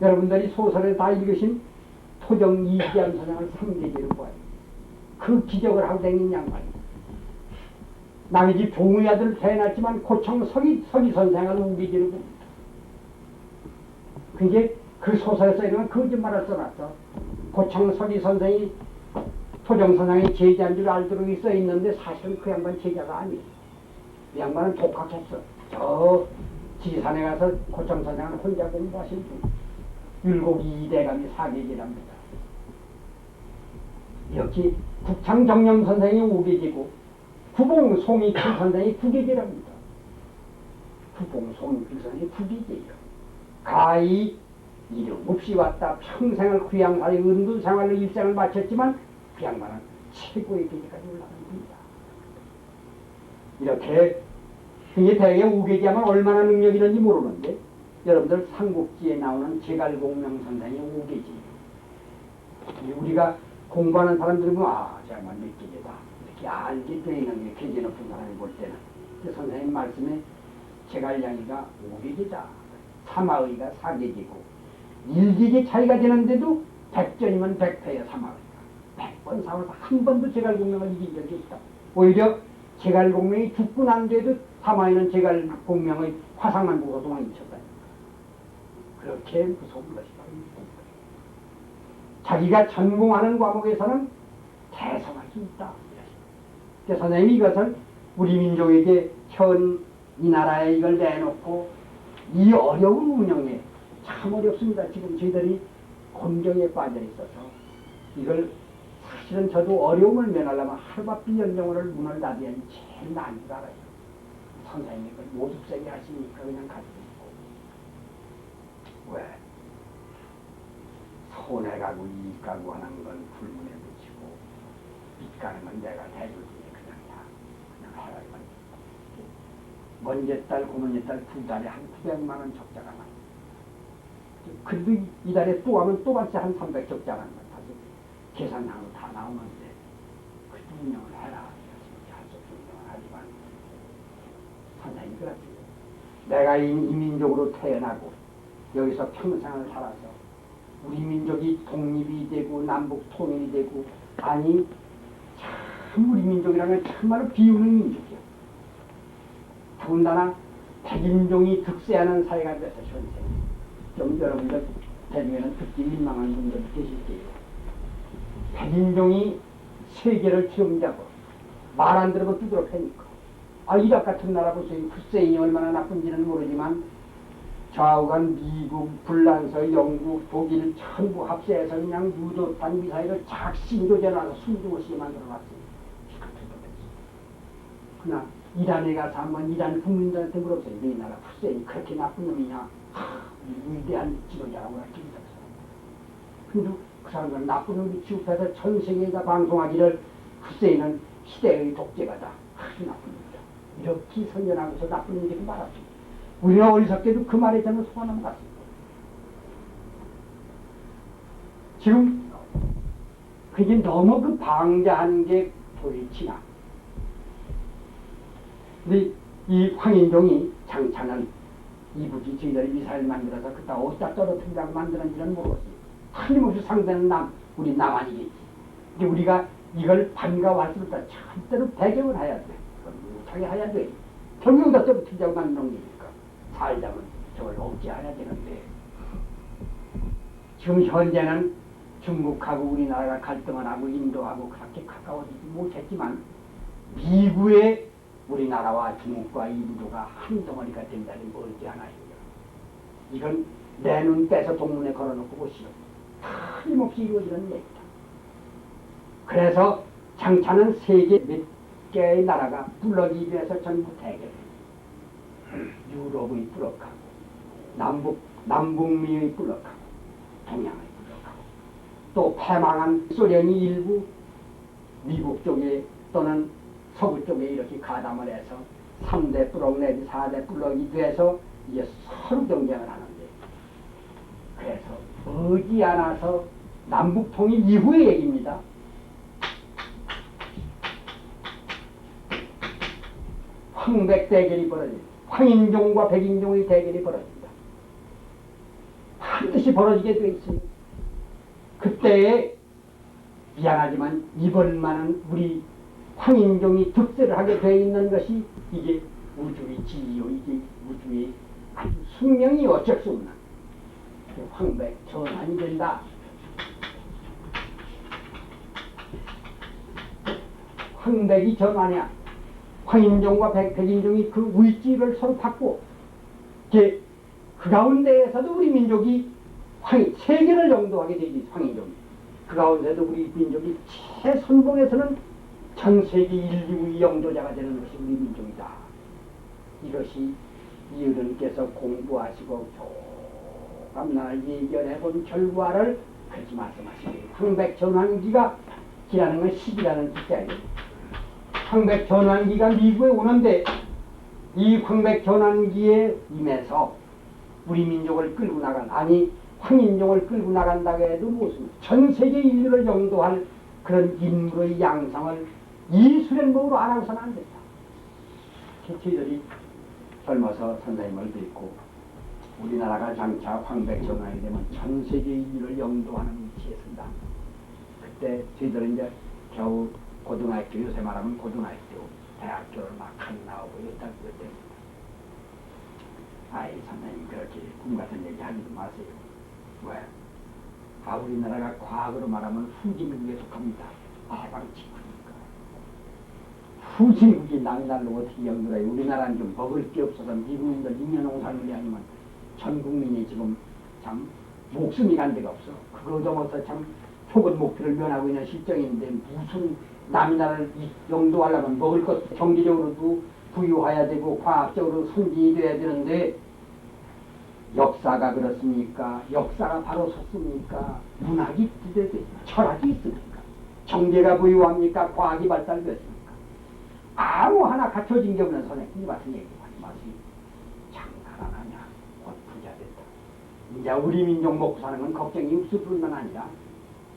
여러분들이 소설에 다 읽으신 토정 이기암 선생을 3계제로 봐요. 그 기적을 하고 다닌 양반입니다. 남의 집 종의 아들 태어났지만 고청 서기 선생을 5계제로 봅니다. 그게 그 소설에서 이런 거짓말을 써놨어. 고청 서기 선생이 토정 선생의 제자인 줄 알도록 써 있는데 사실은 그 양반 제자가 아니에요. 그 양반은 독학했어. 저 지산에 가서 고청 선생은 혼자 공부하신 분. 율곡 이대감이 4계제랍니다. 여기 국창정념 선생이 5계제고 구봉 송이필 선생이 9계제랍니다. 구봉 송이필 선생이 9계제예요. 가히 이름 없이 왔다 평생을 귀양살이 은둔생활로 일생을 마쳤지만 그 양반은 최고의 계제까지 올라간 겁니다. 이렇게 그게 대개 우계지하면 얼마나 능력이 있는지 모르는데 여러분들 삼국지에 나오는 제갈공명 선생이 우계지예요. 우리가 공부하는 사람들은 정말 몇계지다 이렇게 알게 되어 있는 게 계제 높은 사람이 볼 때는 그 선생님 말씀에 제갈량이가 우계지다, 사마의가 사계지고 일계지 차이가 되는데도 100전이면 100패야. 사마의가 100번 싸워서 한 번도 제갈공명을 이긴 적이 없다. 오히려 제갈공명이 죽고 난 뒤에도 사마의는 제갈공명의 화상만 보고 도망쳤다. 그렇게 무서운 것이다. 자기가 전공하는 과목에서는 대성할 수 있다. 그래서 선생님이 이것을 우리 민족에게 이 나라에 이걸 내놓고 이 어려운 운영에 참 어렵습니다. 지금 저희들이 곤경에 빠져 있어서 이걸 사실은 저도 어려움을 면하려면 하루바삐 연정원을 문을 닫아야 제일 나은 줄 알아요. 선생님이 그걸 모습세게 하시니까 그냥 가지고 있고. 왜? 손해가고 이익가고 하는 건 불문에 붙이고 빚 가는 건 내가 대줄 테니 그냥 해라 이건. 먼제 달 고먼제 달 두 달에 한 900만 원 적자가 나. 근데 이 달에 또 하면 또 같이 한 300 적자가 나. 계산하고 다 나오는데 그 운영을 해라. 할수 없는 운영을 하지만 선생님이 그렇지. 내가 이 민족으로 태어나고 여기서 평생을 살아서 우리 민족이 독립이 되고 남북 통일이 되고 아니 참 우리 민족이라는 참말로 비우는 민족이야. 더군다나 백인종이 득세하는 사회가 돼서 현재 좀 여러분들 대중에는 듣기 민망한 분들 계실 거예요. 백인종이 세계를 취엄자고 말 안 들어도 두드러 패니까 이락 같은 나라 보세요. 후세인이 얼마나 나쁜지는 모르지만 좌우간 미국, 불란서, 영국, 독일 전부 합세해서 그냥 유도탄 미사일을 작신조제 놔서 숨도 쉬게 만들어놨어요. 그러나 이란에 가서 한번 이란 국민들한테 물어보세요. 이 나라 후세인이 그렇게 나쁜 놈이냐? 위대한 지도자라고 이렇게 믿었어요. 근데 그 사람들은 나쁜 놈이 취급해서 전 세계에다 방송하기를 후세인은 시대의 독재가다. 아주 나쁜 놈이다. 이렇게 선전하고서 나쁜 놈들이 말았습니다. 우리는 어리석게도 그 말에 저는 속아 넘어갔습니다. 지금 그게 너무 그 방자하는 게 보이지나. 근데 이 황인종이 장차는 이북이 저희들이 미사일 만들어서 그따 어디다 떨어뜨리라고 만드는지는 모르겠어요. 틀림없이 상대는 우리 남한이겠지. 근데 우리가 이걸 반가워할 때 절대로 배경을 해야 돼. 못하게 해야 돼. 결국 어디다 떨어뜨리자고 만드는 거니까. 살자면 저걸 억제해야 되는데 지금 현재는 중국하고 우리나라가 갈등을 하고 인도하고 그렇게 가까워지지 못했지만 미국의 우리나라와 중국과 인도가 한 덩어리가 된다니 멀지 않아요. 이건 내 눈 빼서 동문에 걸어놓고 보시오. 틀림없이 이루어지는 얘기다. 그래서 장차는 세계 몇 개의 나라가 블럭이 돼서 전부 대결해요. 유럽의 블럭하고 남북미의 블럭하고 동양의 블럭하고 또 패망한 소련이 일부 미국 쪽에 또는 서구 쪽에 이렇게 가담을 해서 3대 블럭 내지 4대 블럭이 돼서 이제 서로 경쟁을 하는데 그래서 머지않아서 남북통일 이후의 얘기입니다. 황백 대결이 벌어집니다. 황인종과 백인종의 대결이 벌어집니다. 반드시 벌어지게 돼 있습니다. 그때에 미안하지만 이번만은 우리 황인종이 득세를 하게 돼 있는 것이 이게 우주의 진리요, 이게 우주의 아주 숙명이 어쩔 수 없나. 황백 전환이 된다. 황백이 전환이야. 황인종과 백인종이 그 위치를 서로 받고 그 가운데에서도 우리 민족이 세계를 영도하게 되지. 황인종이 그 가운데도 우리 민족이 최선봉에서는 전 세계 인류의 영도자가 되는 것이 우리 민족이다. 이것이 이어른께서 공부하시고 조감날 예견해본 결과를 그렇게 말씀하시네요. 황백전환기가 기라는 건 10이라는 숫자예요. 황백전환기가 미국에 오는데 이 황백전환기에 임해서 우리 민족을 끌고 나간, 아니 황인종을 끌고 나간다고 해도 무슨 전 세계 인류를 영도할 그런 인물의 양성을 이 수련법으로 안 하고서는 안 된다. 저희들이 젊어서 선생님을 뵙고 우리나라가 장차 황백전환이 되면 전 세계 인류를 영도하는 위치에 선다. 그때 저희들은 이제 겨우 고등학교, 요새 말하면 고등학교, 대학교를 막 나오고 이랬다 그랬답니다. 아이 선생님 그렇게 꿈 같은 얘기 하지도 마세요. 왜? 아 우리나라가 과거로 말하면 후진국에 속합니다. 바로 직후니까. 후진국이 남날로 어떻게 영도해요? 우리나라는 좀 먹을 게 없어서 미국인들 잉여농산물이 아니면 전 국민이 지금 참 목숨이 간 데가 없어. 그거 넘어서 참 초건 목표를 면하고 있는 실정인데 무슨 남의 나라를 영도하려면 먹을 것 경제적으로도 부유해야 되고 과학적으로 승진이 돼야 되는데 역사가 그렇습니까? 역사가 바로 섰습니까? 문학이 철학이 있습니까? 경제가 부유합니까? 과학이 발달됐습니까? 아무 하나 갖춰진 게 없는 선생님 같은 얘기 하지 마세요. 장난하냐? 곧 부자 됐다. 이제 우리 민족 먹고 사는 건 걱정이 없을 뿐만 아니라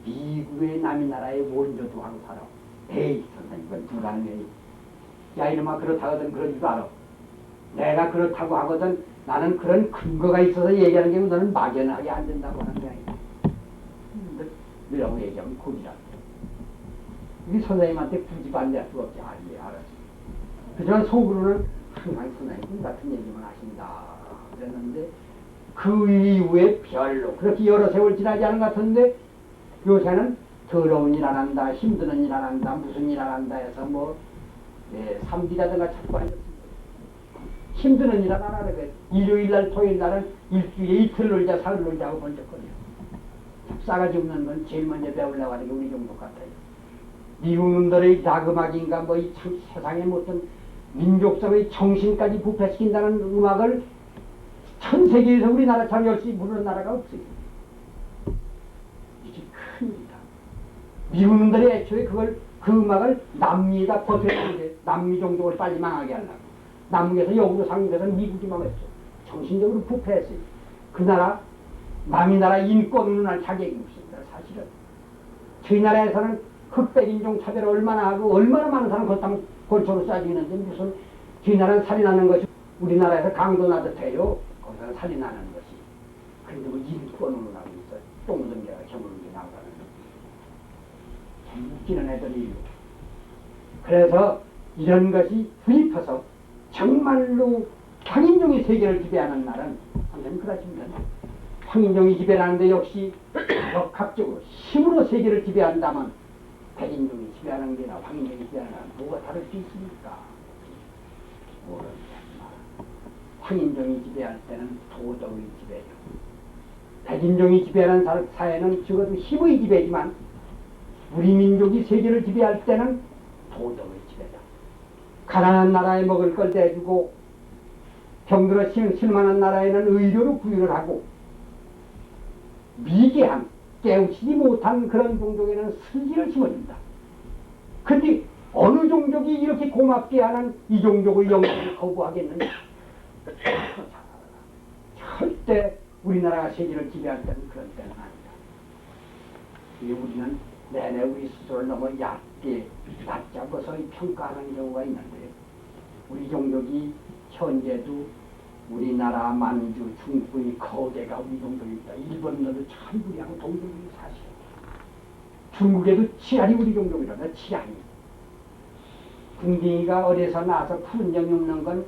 미국의 남의 나라에 원조도 하고 살아. 에이 선생님 그건 불가능해. 야 이놈아 그렇다거든 그런 줄 알아. 내가 그렇다고 하거든 나는 그런 근거가 있어서 얘기하는 게 너는 막연하게 안 된다고 하는 게 아니야. 너라고 얘기하면 고지라. 이게 선생님한테 굳이 반대할 수가 없지. 아, 예, 알았어. 그지만 속으로는 항상 선생님 같은 얘기만 하신다. 그랬는데 그 이후에 별로 그렇게 여러 세월 지나지 않은 것 같은데 요새는 더러운 일 안 한다, 힘드는 일 안 한다, 무슨 일 안 한다 해서 뭐, 예, 3D라든가 자꾸 하셨습니다. 힘드는 일 안 하라 그래. 일요일날, 토요일날은 일주일에 이틀 놀자, 사흘 놀자고 번쩍거려. 싸가지 없는 건 제일 먼저 배우려고 하는 게 우리 정도 같아요. 미국 놈들의 자금악인가 뭐 이 참 세상에 어떤 민족성의 정신까지 부패시킨다는 음악을 전 세계에서 우리나라처럼 열심히 부르는 나라가 없어요. 이게 큰일이다. 미국 놈들이 애초에 그 음악을 남미에다 퍼뜨렸는데 남미 종족을 빨리 망하게 하려고. 남미에서 영으로 상륙해서 미국이 망했어. 정신적으로 부패했어요. 그 나라 남이 나라 인권을 할 자격이 없습니다. 사실은 저희 나라에서는 흑백인종 차별을 얼마나 하고 얼마나 많은 사람 그렇다면 골초로 쏴주는데 무슨 저희 나라는 살인하는 것이 우리나라에서 강도 나듯해요. 거기서 살인하는 것이. 그런데 뭐 인권으로 나고 있어요. 똥 든게가 저물는 게 나오다는 거. 참 웃기는 애들이에요. 그래서 이런 것이 후입해서 정말로 황인종이 세계를 지배하는 날은 선생님 그러십니다. 황인종이 지배하는데 역시 역학적으로 힘으로 세계를 지배한다면 백인종이 지배하는 게나 황인종이 지배하는 게나 뭐가 다를 수 있습니까? 모릅니다. 황인종이 지배할 때는 도덕의 지배죠. 백인종이 지배하는 사회는 적어도 힘의 지배지만 우리 민족이 세계를 지배할 때는 도덕의 지배다. 가난한 나라에 먹을 걸 대주고 병들어 실만한 나라에는 의료로 부유를 하고 미개한 깨우치지 못한 그런 종족에는 슬기를 심어준다. 그런데 어느 종족이 이렇게 고맙게 하는 이 종족의 영광을 거부하겠느냐? 절대 우리나라가 세계를 지배할 때는 그런 때는 아니다. 이게 우리는 내내 우리 스스로를 너무 얕게 낮잡아서 평가하는 경우가 있는데 우리 종족이 현재도 우리나라, 만주, 중국의 거대가 우리 종족입니다. 일본도 참 우리하고 동족이 사실. 중국에도 치안이 우리 종족이라다. 치안이. 궁딩이가 어려서 나와서 푸른 점이 없는 건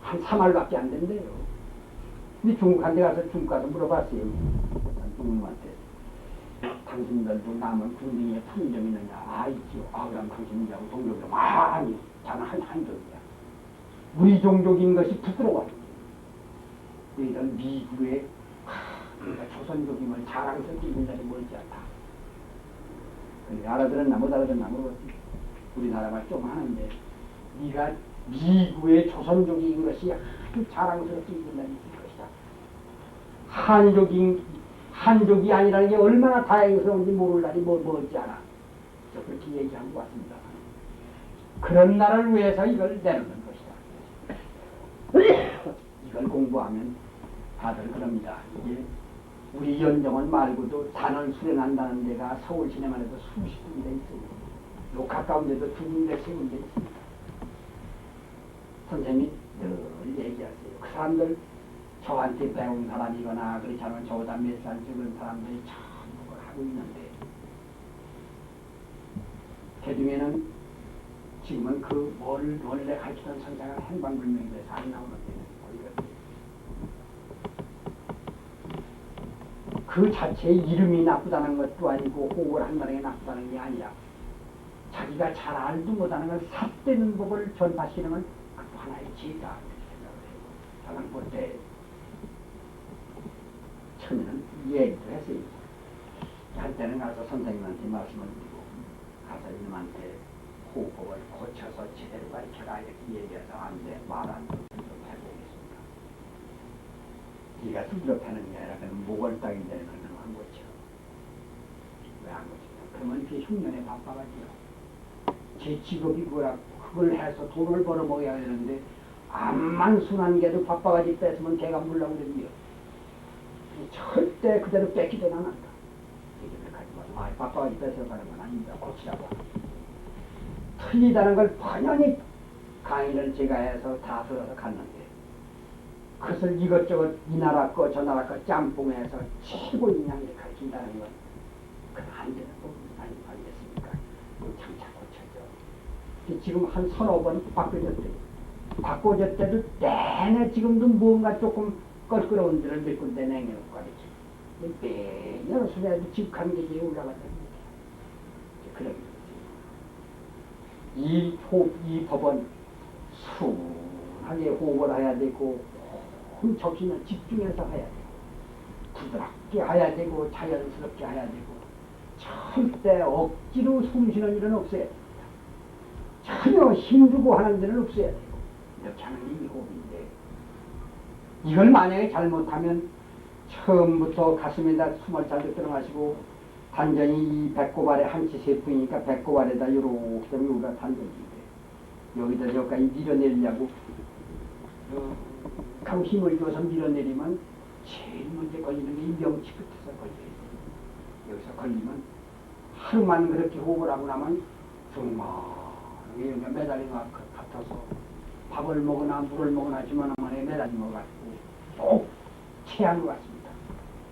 한 3알밖에 안 된대요. 근데 중국한테 가서 중국 가서 물어봤어요. 중국한테. 당신들도 남은 궁딩이에 푸른 점이 있느냐? 아 있지요. 아 그럼 당신들하고 동족이라. 아니 저는 한 종이야. 우리 종족인 것이 부끄러워. 이런 미국의 조선족임을 자랑스럽게 입는 날이 멀지 않다. 알아들었나 못 알아들었나 모르겠지. 우리나라 말 좀 하는데 네가 미국의 조선족인 것이 아주 자랑스럽게 입는 날이 있을 것이다. 한족이 아니라는 게 얼마나 다행스러운지 모를 날이 멀지 않아. 저 그렇게 얘기한 것 같습니다. 그런 날을 위해서 이걸 내놓는 것이다. 이걸 공부하면 다들 그럽니다. 이게 우리 연정원 말고도 단을 수련한다는 데가 서울 시내만 해도 수십 군데 있습니다. 요 가까운 데도 두 군데, 세 군데 있습니다. 선생님이 늘 얘기하세요. 그 사람들 저한테 배운 사람이거나 그렇지 않으면 저보다 몇 살 적은 사람들이 전부 그걸 하고 있는데 그 중에는 지금은 그 원래 가르치던 선생은 행방불명이 돼서 안 나오는데 그 자체의 이름이 나쁘다는 것도 아니고 호흡을 한다는 게 나쁘다는 게 아니라 자기가 잘 알도 못하는 걸 삿되는 법을 전파시키는 건 그것도 하나의 지혜다 이렇게 생각을 해요. 저는 그때 처음에는 얘기도 했어요. 한때는 가서 선생님한테 말씀을 드리고 가서 이놈한테 호흡법을 고쳐서 제대로 가르쳐라 이렇게 얘기해서 안 돼. 말 안 듣고 좀 해보겠습니다. 네가 수드럽다는 게 아니라 그는 목월딱인데 그는 안 고쳐. 왜 안 고치냐. 그러면 그게 흉년에 바빠가지고 제 직업이 그거라 그걸 해서 돈을 벌어 먹어야 되는데 암만 순한 게도 바빠가지고 뺏으면 걔가 물라고 그러는데요. 절대 그대로 뺏기지는 않는다. 바빠가지고 뺏어가는 건 아닙니다. 고치라고. 틀리다는 걸 번연히 강의를 제가 해서 다 들어서 갔는데 그것을 이것저것 이 나라 거 저 나라 거 짬뽕해서 최고인 양을 가르친다는 건 그건 안 되는 부분이 아니겠습니까? 장착 고쳐져. 지금 한 서너 번 바꿔졌대요. 바꿔졌대도 내내 지금도 뭔가 조금 껄끄러운 데를 몇 군데 냉겨놓고 가르쳐. 매년 수련해도 직한 게 올라간다는 거죠. 그런 거지. 이 법은 순하게 호흡을 해야 되고 적시는 집중해서 해야 되고 부드럽게 해야 되고 자연스럽게 해야 되고 절대 억지로 숨쉬는 일은 없어야 됩니다. 전혀 힘주고 하는 데는 없어야 되고 이렇게 하는 게 이 호흡인데 이걸 만약에 잘못하면 처음부터 가슴에다 숨을 잘 들어마시고 단전이 이 배꼽 아래 한치 세풍이니까 배꼽 아래다 요렇게 되면 여기가 단전인데 여기다 여기까지 밀어내려고 하고 힘을 줘서 밀어내리면 제일 먼저 걸리는 게 이 명치 끝에서 걸려요. 여기서 걸리면 하루만 그렇게 호흡을 하고 나면 정말 여기가 매달린 것 같아서 밥을 먹으나 물을 먹으나 주머니에 매달린 것 같고 꼭 체한 것 같습니다.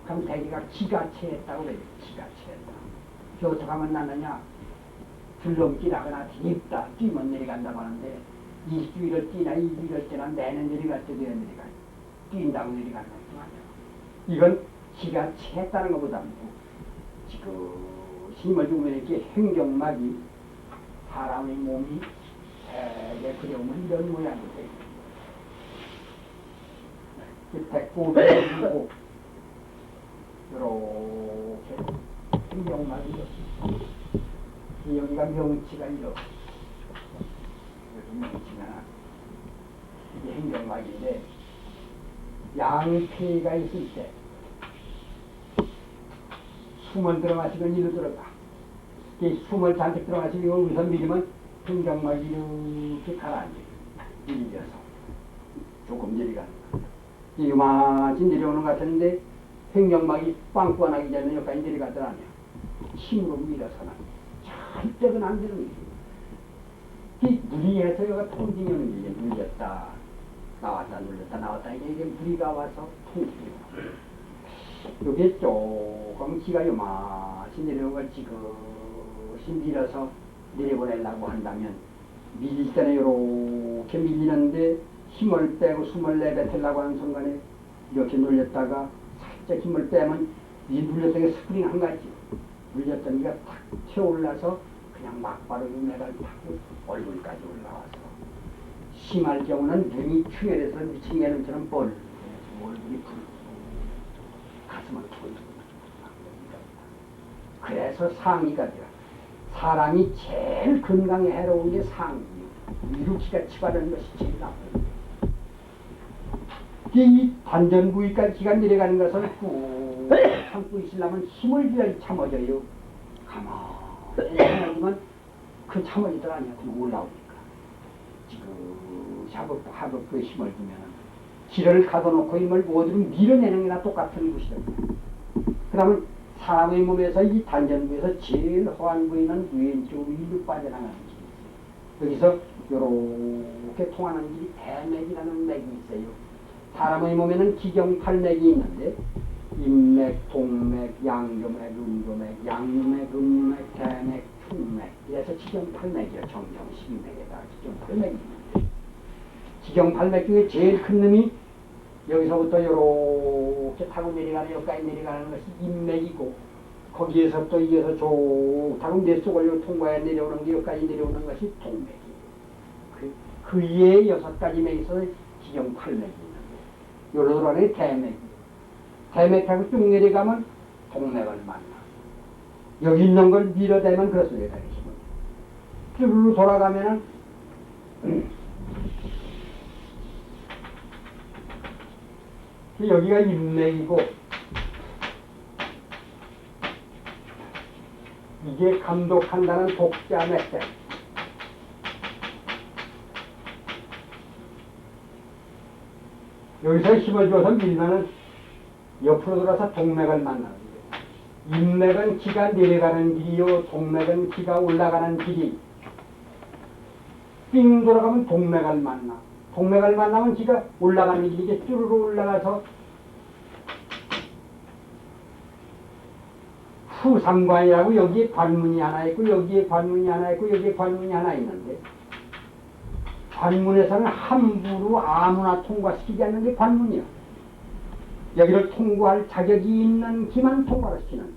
그럼 대개가 기가 체했다고 그래요. 기가 체했다. 그 어떻게 하면 나느냐. 줄넘기라거나 딥다 뛰면 내려간다고 하는데 20주일을 뛰나 2주일을 뛰나 내내 내려갈 때도 내려가 뛴다고 내려간다는 거 아니에요. 이건 기가 체했다는 것보다 지금 힘을 주면 이렇게 행경막이 사람의 몸이 되게 그려오면 이런 모양이 돼요. 배꼽을 두고 이렇게 행경막이 이렇게 여기가 명치가 이렇게 여기 명치가 이게 행경막인데 양폐가 있을 때 숨을 들어마시면 이리로 들어가. 이 숨을 잔뜩 들어마시고 여기서 밀으면 행경막이 이렇게 가라앉아요. 밀려서 조금 내려가는 거예요. 이만큼 내려오는 것 같았는데 행경막이 빵꾸나기 전에 여기까지 내려가더라면 힘으로 밀어서는 절대 그건 안 되는 거예요. 이 무리해서 여기가 통증이 오는 게 눌렸다 나왔다 눌렸다 나왔다 이게 무리가 와서 통증이 오는 이게 조금 기가 요만히 내려오는 걸 지그시 밀어서 내려보내려고 한다면 밀릴 때는 이렇게 밀리는데 힘을 빼고 숨을 내뱉으려고 하는 순간에 이렇게 눌렸다가 살짝 힘을 빼면 이 눌렸던 게 스프링 한 가지 눌렸던 게 탁 튀어올라서 그냥 막바로 유맥을 타고 얼굴까지 올라와서 심할 경우는 눈이 충혈해서 미친 개놈처럼 얼굴이 붉고 가슴은 툭 그래서 상의가 돼요. 사람이 제일 건강에 해로운 게 상의예요. 일으키가 치바라는 것이 제일 나빠요. 이 단전 부위까지 기가 내려가는 것을 꾹 참고 있으려면 힘을 줘야 참아져요. 가만히 참아주면 그 참아지들 아니야. 그냥 올라오니까. 지금 하복도 힘을 주면 길을 가둬놓고 이걸 모두 밀어내는 게나 똑같은 것이거든요. 그러면 사람의 몸에서 이 단전부에서 제일 허한 부위는 왼쪽으로 일로 빠져나가는 길이 있어요. 여기서 이렇게 통하는 길이 대맥이라는 맥이 있어요. 사람의 몸에는 기경팔맥이 있는데 인맥, 동맥, 양조맥, 음조맥, 양조맥, 음맥, 대맥, 충맥 이래서 기경팔맥이에요. 정정 12맥에다가 기경팔맥이 있는데 기경팔맥 중에 제일 큰 놈이 여기서부터 이렇게 타고 내려가는 여기까지 내려가는 것이 인맥이고 거기에서 또 이어서 쭉 타고 내 속을 통과해 내려오는 게 여기까지 내려오는 것이 동맥이에요. 그 위에 6가지 맥이 있어서 기경팔맥이 있는데 요로 돌아가는 게 대맥이에요. 대맥 타고 쭉 내려가면 동맥을 만나. 여기 있는 걸 밀어대면 그렇습니다. 쭉 돌아가면은 여기가 인맥이고 이게 감독한다는 독자맥대. 여기서 힘을 줘서 밀면은 옆으로 돌아서 동맥을 만나는 거예요. 인맥은 기가 내려가는 길이요, 동맥은 기가 올라가는 길이. 삥 돌아가면 동맥을 만나. 동맥을 만나면 기가 올라가는 길이 이게 쭈르르 올라가서 후삼관이라고 여기에 관문이 하나 있고 여기에 관문이 하나 있고 여기에 관문이 하나 있는데 관문에서는 함부로 아무나 통과시키지 않는 게 관문이야. 여기를 통과할 자격이 있는 기만 통과를 시키는데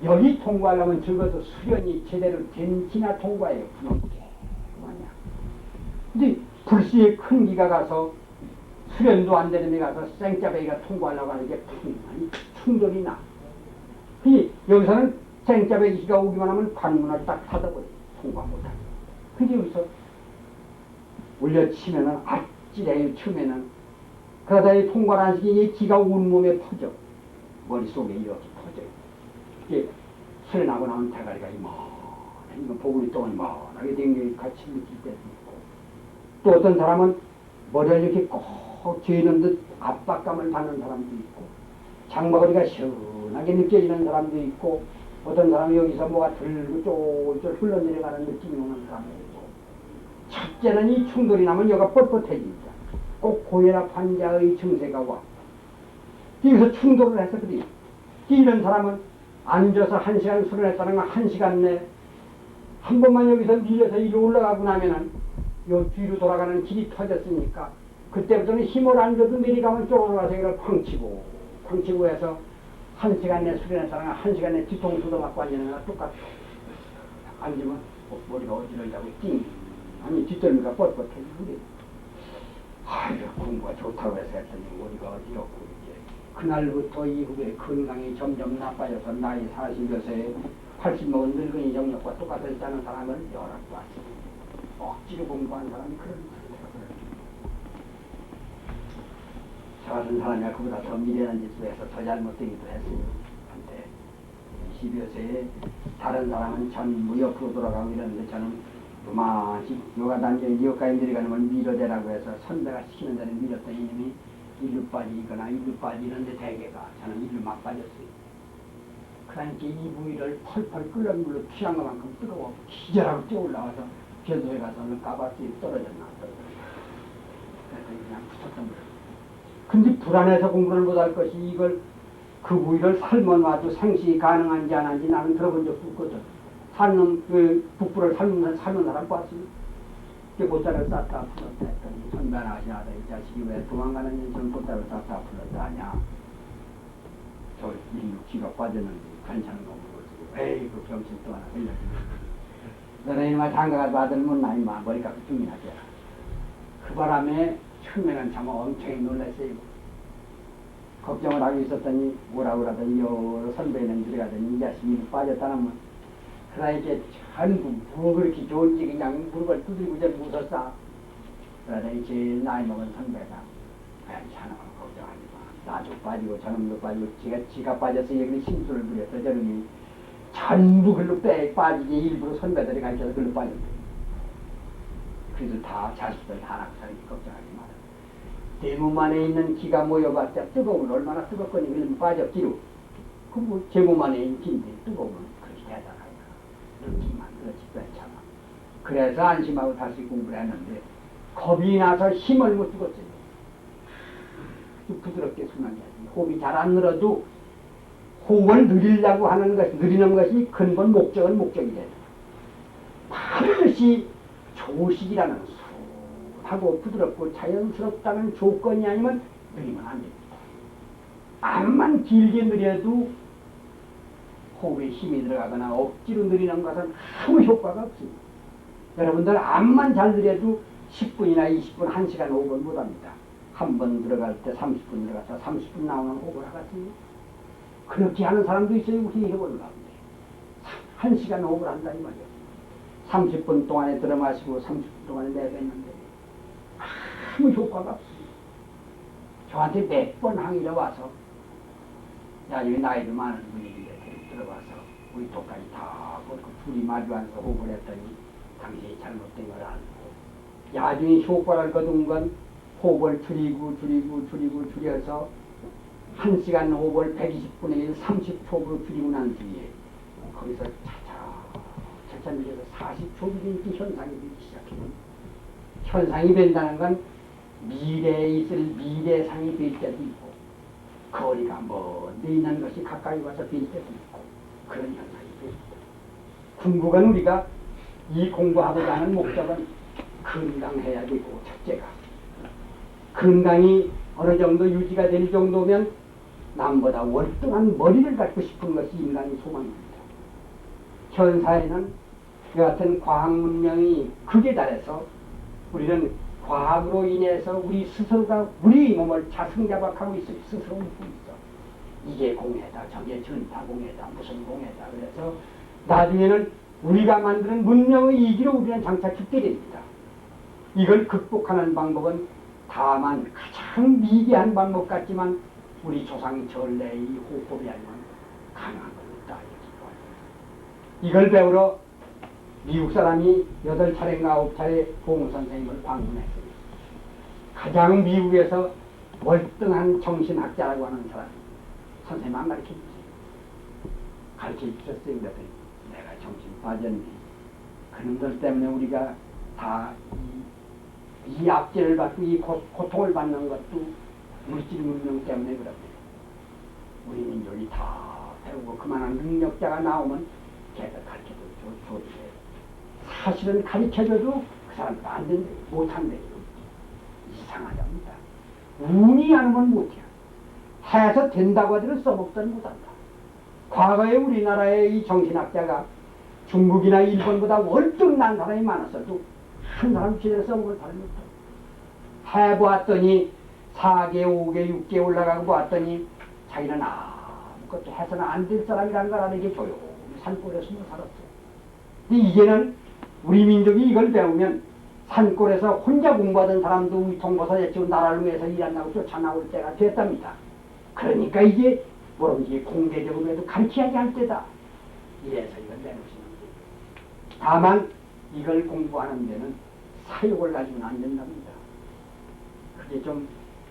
여기 통과하려면 적어도 수련이 제대로 된 기나 통과해요. 그놈 뭐냐. 근데 불시에 큰 기가 가서 수련도 안 되는 데 가서 생짜배기가 통과하려고 하는 게 분명히 충돌이 나. 여기서는 생짜배기 기가 오기만 하면 관문을 딱 닫아버려. 통과 못하게. 근데 여기서 올려치면은 아찔해요. 처음에는. 그러다 이 통과를 안 시키니 기가 온몸에 퍼져. 머릿속에 이렇게 퍼져요. 이게 수련하고 나면 대가리가 이만해. 이거 보글이 또 이만하게 된 게 같이 느낄 때도 있고. 또 어떤 사람은 머리를 이렇게 꼭 쥐는 듯 압박감을 받는 사람도 있고, 장머리가 시원하게 느껴지는 사람도 있고, 어떤 사람은 여기서 뭐가 들고 쫄쫄 흘러내려가는 느낌이 오는 사람도 있고. 첫째는 이 충돌이 나면 여기가 뻣뻣해집니다. 꼭 고혈압 환자의 증세가 와. 여기서 충돌을 해서 그래요. 이런 사람은 앉아서 1시간 수련했다는 건 1시간 내 한 번만 여기서 밀려서 이리로 올라가고 나면은 요 뒤로 돌아가는 길이 터졌으니까 그때부터는 힘을 안 줘도 내려가면 쪼그러 가서 이걸 쾅치고 해서 1시간 내 수련했다는 건 1시간 내 뒤통수도 맞고 앉는 거랑 똑같아. 앉으면 머리가 어지러지고 띵. 아니 뒷덜미가 뻣뻣해. 그래. 아유 공부가 좋다고 해서 했더니 머리가 어지럽고 이제 그날부터 이후에 건강이 점점 나빠져서 나이 40여 세에 80 먹은 늙은이 정력과 똑같았다는 사람을 여러 봤습니다. 억지로 공부한 사람이 그런 거예요. 저 같은 사람이 그보다 더 미련한 짓을 해서 더 잘못되기도 했어요. 한때 20여 세에 다른 사람은 전부 옆으로 돌아가고 이러는데 저는 그만씩 요가 단계에 여기까지 내려가는 걸 밀어대라고 해서 선배가 시키는 대로 밀었던 이놈이 일로 빠지거나 일로 빠지는데 대개가 저는 일로 막 빠졌어요. 그러니까 이 부위를 펄펄 끓는 물로 피한 것만큼 뜨거워 기절하고 뛰어올라와서 견도에 가서는 까맣게 떨어졌나. 그래서 그냥 붙었던 거예요. 근데 불안해서 공부를 못할 것이 이걸 그 부위를 삶아놔도 생식이 가능한지 안 한지 나는 들어본 적도 없거든. 삶는 그 북부를 삶는 사람 봤으면 이게 보따리를 쌌다 풀었다 했더니 선배 하나 하시나다 이 자식이 왜 도망가는 인천 보따리를 쌌다 풀었다 하냐. 저 일로 기가 빠졌는데 괜찮은 거 모르고 에이 그 병신 또 하나 흘려주네. 너네 이놈아 장가가 받으면 나이 머리가 죽이나 돼라. 그 바람에 처음에는 참 엄청 놀랐어요. 걱정을 하고 있었더니 뭐라고 그러더니 여러 선배는 들어가더니 이 자식이 빠졌다는 그러니까 전부 뭐 그렇게 좋은지 그냥 무릎을 두드리고 전 웃었어. 그러더니 제일 나이 먹은 선배가 괜찮아 걱정하지 마. 나도 빠지고 저놈도 빠지고 지가 빠져서 여기 심술을 부렸어. 저놈이 전부 글로 빠지게 일부러 선배들이 가르쳐서 글로 빠졌대. 그래서 다 자식들 다 낳고 살기 걱정하지 마라. 내 몸 안에 있는 기가 모여봤자 뜨거우면 얼마나 뜨겁거니 그러면 빠졌기로. 그뭐 제 몸 안에 있는 기인데 뜨거우면 그렇게 대단하다. 느낌만 그렇지 괜찮아. 그래서 안심하고 다시 공부를 했는데 겁이 나서 힘을 못 주겠어요. 부드럽게 순하게 하지. 호흡이 잘 안 늘어도 호흡을 늘리려고 하는 것이, 늘리는 것이 근본 목적은 목적이 돼. 반드시 조식이라는 순하고 부드럽고 자연스럽다는 조건이 아니면 늘리면 안 됩니다. 암만 길게 늘려도 호흡에 힘이 들어가거나 억지로 늘리는 것은 아무 효과가 없습니다. 여러분들 암만 잘 늘려도 10분이나 20분, 1시간, 5분 못합니다. 한 번 들어갈 때 30분 들어가서 30분 나오는 호흡을 하거든요. 그렇게 하는 사람도 있어요. 우리 해보는 가운데 1시간 호흡을 한다 이 말이에요. 30분 동안에 들어 마시고 30분 동안에 내뱉는데 아무 효과가 없습니다. 저한테 몇 번 항의를 와서 나중에 나이도 많은 분이 들어와서 우리 똑같이 다 둘이 마주앉아서 호흡을 했더니 당신이 잘못된 걸 알고 나중에 효과를 거둔 건 호흡을 줄여서 1시간 호흡을 120분의 30초로 줄이고 난 뒤에 거기서 차차 밀려서 40초 뒤에 현상이 되기 시작해요. 현상이 된다는 건 미래에 있을 미래상이 될 때도 있고 거리가 먼데 있는 것이 가까이 와서 될 때도 있고 그런 현상이 됩니다. 궁극은 우리가 이 공부하고자 하는 목적은 건강해야 되고 첫째가 건강이 어느 정도 유지가 될 정도면 남보다 월등한 머리를 갖고 싶은 것이 인간의 소망입니다. 현 사회는 여하튼 과학 문명이 극에 달해서 우리는 과학으로 인해서 우리 스스로가 우리 몸을 자승자박하고 있어요. 스스로 믿고 있어. 이게 공해다, 저게 전파공해다, 무슨 공해다. 그래서 나중에는 우리가 만드는 문명의 이기로 우리는 장차 죽게 됩니다. 이걸 극복하는 방법은 다만 가장 미개한 방법 같지만 우리 조상 전래의 호흡이 아니면 가능한 것이다. 이걸 배우러 미국 사람이 8차례인가 9차례 보홍 선생님을 방문했어요. 가장 미국에서 월등한 정신학자라고 하는 사람 선생님 안 가르쳐 주세요. 가르쳐 주셨어요. 그랬더니 내가 정신 빠졌네. 그놈들 때문에 우리가 다 이 압제를 받고 이 고통을 받는 것도 물질 문명 때문에 그럽니다. 우리 민족이 다 배우고 그만한 능력자가 나오면 걔가 가르쳐도 좋은데 사실은 가르쳐줘도 그 사람들 안 된대, 못한대. 이상하답니다. 운이 안 오면 못해요. 해서 된다고 하더라도 써먹지는 못한다. 과거에 우리나라의 이 정신학자가 중국이나 일본보다 월등 난 사람이 많았어도 한 사람 제대로 써먹을 사람이 없다. 해보았더니 4개, 5개, 6개 올라가고 보았더니 자기는 아무것도 해서는 안 될 사람이라는 걸 알게 조용히 산골에 숨어 살았어. 근데 이제는 우리 민족이 이걸 배우면 산골에서 혼자 공부하던 사람도 위통버섯 해치고 나라를 위해서 일한다고 쫓아나올 때가 됐답니다. 그러니까 이게 뭐든지 공개적으로 해도 가르쳐야지 할 때다. 이래서 이걸 내놓으시는 거예요. 다만 이걸 공부하는 데는 사욕을 가지고는 안 된답니다. 그게 좀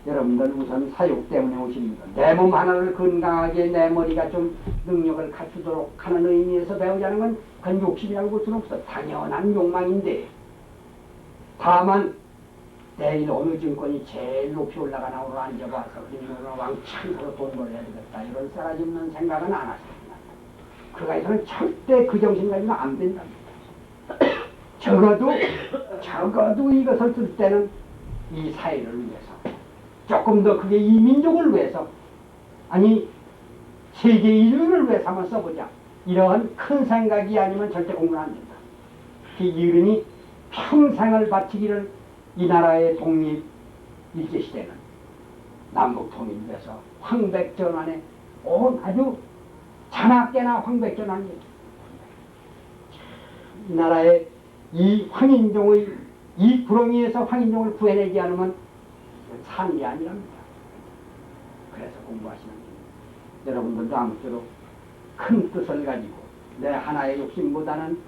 여러분들 우선 사욕 때문에 오십니다. 내 몸 하나를 건강하게 내 머리가 좀 능력을 갖추도록 하는 의미에서 배우자는 건 그건 욕심이라고 볼 수는 없어. 당연한 욕망인데 다만 내일 어느 증권이 제일 높이 올라가나 오늘 앉아봐서 그러면 왕창으로 돈 벌어야 되겠다 이런 싸가지 없는 생각은 안 하십니다. 그가에서는 절대 그 정신 가지고는 안 된답니다. 적어도 이것을 쓸 때는 이 사회를 위해서 조금 더 그게 이 민족을 위해서 아니 세계 인류를 위해서 한번 써보자 이러한 큰 생각이 아니면 절대 공부는 안 된다. 그 이른이 평생을 바치기를 이 나라의 독립 일제시대는 남북 통일을 위해서 황백전환에 온 아주 자나깨나 황백전환이 이 나라의 이 황인종의 이 구렁이에서 황인종을 구해내지 않으면 사는 게 아니랍니다. 그래서 공부하시는 게 여러분들도 아무쪼록 큰 뜻을 가지고 내 하나의 욕심보다는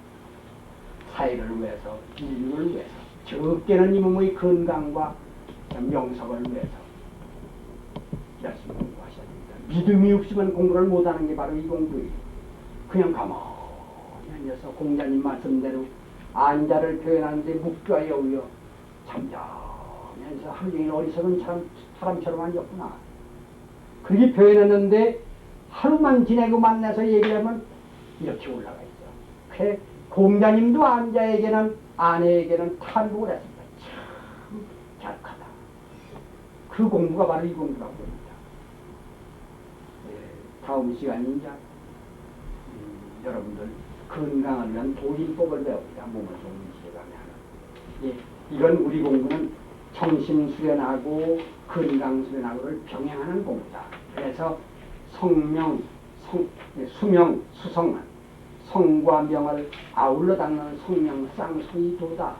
사회를 위해서 인류를 위해서 적게는 이 몸의 건강과 명석을 위해서 열심히 공부하셔야 됩니다. 믿음이 없으면 공부를 못하는 게 바로 이 공부예요. 그냥 가만히 앉아서 공자님 말씀대로 안자를 표현하는데 묵좌에 어울려 잠자면서 하루 종일 어리석은 사람처럼 앉았구나. 그렇게 표현했는데 하루만 지내고 만나서 얘기하면 이렇게 올라가 있어. 그래 공자님도 안자에게는 아내에게는 탄복을 했습니다. 참 갸륵하다. 그 공부가 바로 이 공부라고 합니다. 다음 시간에 이제 여러분들 건강을 위한 도인법을 배웁니다. 몸을 동시에 하면. 이건 우리 공부는 정신 수련하고 건강 수련하고를 병행하는 공부다. 그래서 수명, 수성은 성과 명을 아울러 닦는 성명 쌍소이도다.